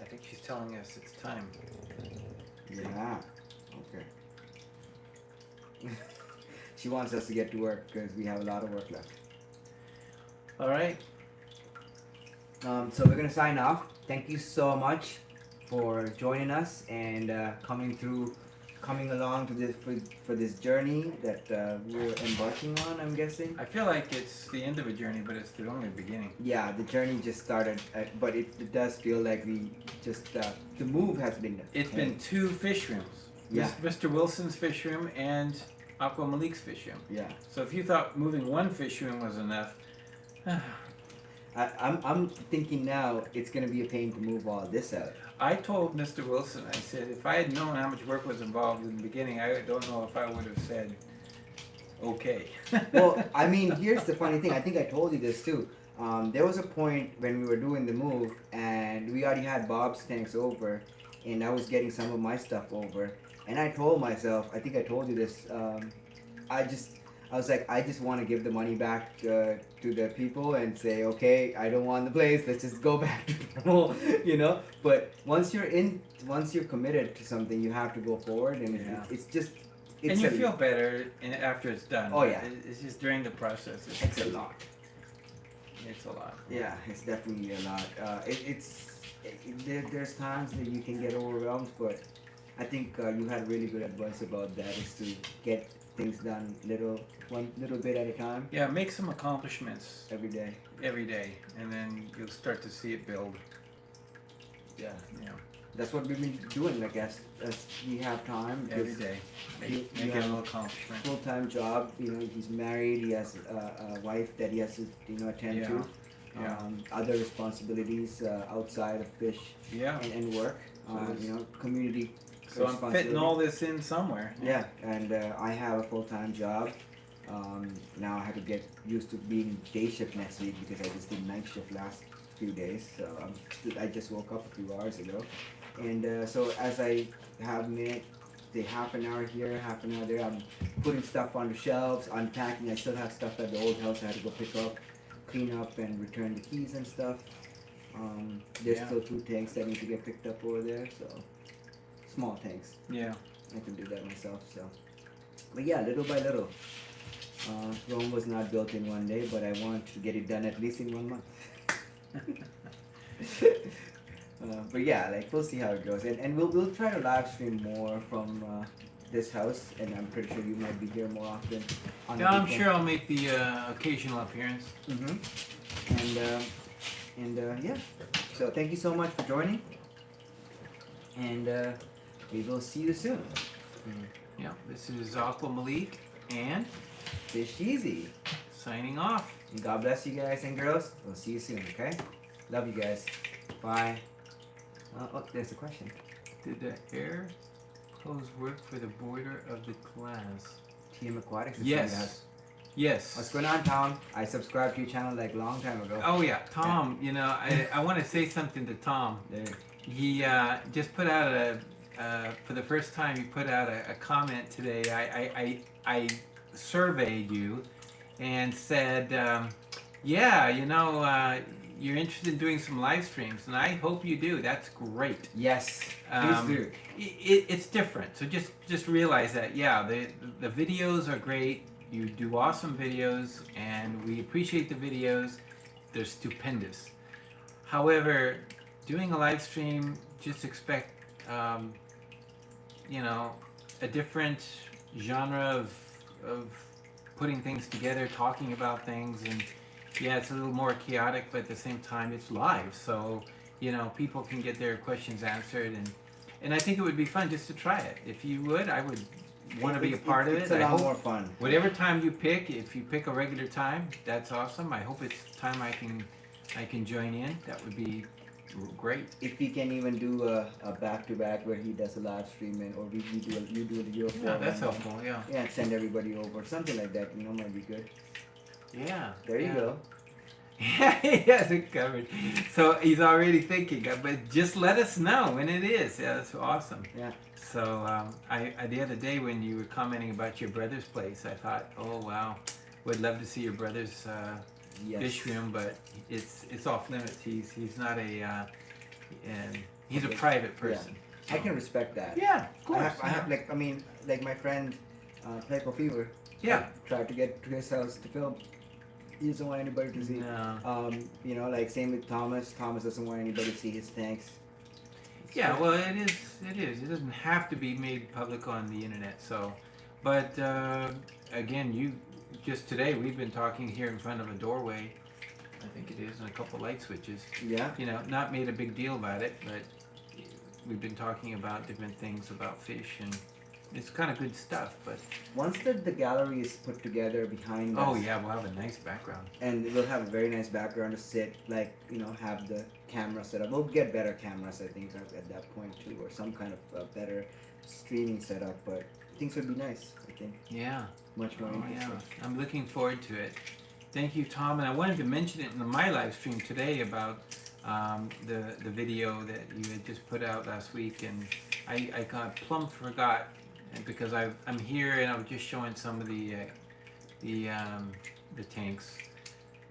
I think she's telling us it's time. Yeah. Okay. She wants us to get to work because we have a lot of work left. All right. So we're gonna sign off. Thank you so much for joining us and coming along to this for this journey that we're embarking on. I'm guessing. I feel like it's the end of a journey, but it's the only beginning. Yeah, the journey just started, but it does feel like we just the move has been. It's been 2 fish rooms. Yeah. Mr. Wilson's fish room and Aqua Malik's fish room. Yeah. So if you thought moving one fish room was enough, I'm thinking now it's gonna be a pain to move all this out. I told Mr. Wilson, I said, if I had known how much work was involved in the beginning, I don't know if I would have said, okay. Well, I mean, here's the funny thing. I think I told you this too. There was a point when we were doing the move, and we already had Bob's tanks over, and I was getting some of my stuff over, and I told myself, I think I told you this. I was like, I just want to give the money back to the people and say, okay, I don't want the place. Let's just go back to normal, you know. But once you're committed to something, you have to go forward, and Yeah. it's just. And you feel better after it's done. Oh, yeah. It's just during the process. It's a lot. It's a lot. Yeah, it's definitely a lot. There's times that you can get overwhelmed, but I think you had really good advice about that. Is to get things done one little bit at a time Yeah, make some accomplishments every day. every day, and then you'll start to see it build. Yeah, Yeah, that's what we've been doing. Like as we have time, every day. Make you it a have little accomplishment. full-time job. You know, he's married. He has a wife that he has to attend Yeah. to, Yeah. Other responsibilities outside of fish Yeah. and work. So Community. So I'm fitting all this in somewhere. Yeah, and I have a full-time job. Now I have to get used to being day shift next week because I just did night shift last few days. So I just woke up a few hours ago, and so as I have made the half an hour here, half an hour there, I'm putting stuff on the shelves, unpacking. I still have stuff at the old house I had to go pick up, clean up, and return the keys and stuff. There's Yeah. still 2 tanks that need to get picked up over there, so small tanks. Yeah. I can do that myself. So, but yeah, little by little. Rome was not built in one day, but I want to get it done at least in 1 month. But yeah, like we'll see how it goes, and we'll try to live stream more from this house, and I'm pretty sure you might be here more often. On Yeah, the I'm weekend. sure I'll make the occasional appearance. And yeah, so thank you so much for joining, and we will see you soon. Yeah, this is Aqua Malik and Fish easy. signing off. And God bless you guys and girls. We'll see you soon, okay? Love you guys. Bye. Oh, there's a question. Did the air clothes work for the border of the class? TM Aquatics is saying that. Yes. Yes. What's going on, Tom? I subscribed to your channel like a long time ago. Oh yeah, Tom. You know, I want to say something to Tom. There. He just put out for the first time. He put out a comment today. I surveyed you and said, yeah, you know, you're interested in doing some live streams, and I hope you do. That's great. Yes. Please do. It's different. So just realize that. Yeah, the videos are great. You do awesome videos, and we appreciate the videos. They're stupendous. However, doing a live stream, just expect, you know, a different genre of putting things together, talking about things, and yeah, it's a little more chaotic, but at the same time, it's live, so you know, people can get their questions answered, and I think it would be fun just to try it. If you would, I would want to be a part of it. It's a lot more fun. Whatever time you pick, if you pick a regular time, that's awesome. I hope it's time I can join in. That would be great. If we can even do a back-to-back where he does a live stream and or you do a video for Yeah, that's him. helpful. Yeah. Yeah, and send everybody over. Something like that, you know, might be good. Yeah. There you go. Yeah, he has it covered. So he's already thinking, but just let us know when it is. Yeah, that's awesome. Yeah. So I the other day when you were commenting about your brother's place, I thought, oh wow, would love to see your brother's Yes. fish room, but it's off limits. He's not a he's a Okay. private person. I can respect that. Yeah, of course. I have like, I mean, like my friend, Typo Fever. Yeah. Tried to get to his house to film. He doesn't want anybody to see. No. You know, like same with Thomas. Thomas doesn't want anybody to see his tanks. Yeah, well, it is. It doesn't have to be made public on the internet. So, but again, you just today we've been talking here in front of a doorway. I think it is, and a couple light switches. Yeah. You know, not made a big deal about it, but we've been talking about different things about fish, and it's kind of good stuff. But Once the gallery is put together behind us. oh yeah, we'll have a nice background. And we'll have a very nice background to sit, like, you know, have the camera set up. We'll get better cameras, I think, at that point too, or some kind of better streaming setup. But things would be nice, I think. Yeah. Much more Oh interesting. yeah, I'm looking forward to it. Thank you, Tom. And I wanted to mention it in my live stream today about the video that you had just put out last week, and I got plumb forgot, and because I'm here and I was just showing some of the tanks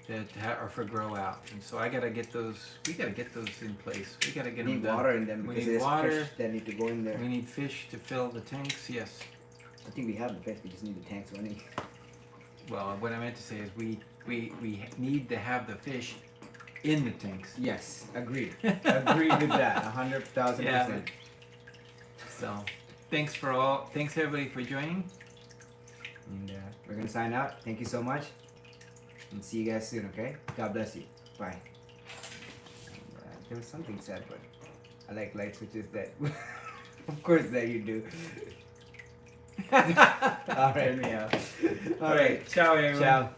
that are for grow out, and so I gotta get those. We gotta get those in place. We gotta get We them need done. water in them We because need there's water. fish that need to go in there. We need fish to fill the tanks. Yes. I think we have the fish. We just need the tanks running. Well, what I meant to say is we need to have the fish in the tanks. Yes, agreed. Agreed with that. 100,000%. Yeah. So, thanks everybody for joining. And we're gonna sign out. Thank you so much, and see you guys soon. Okay? God bless you. Bye. And, there was something said, but I like light switches. That, of course, that you do. All right. me out. All right. Ciao, everyone. Ciao.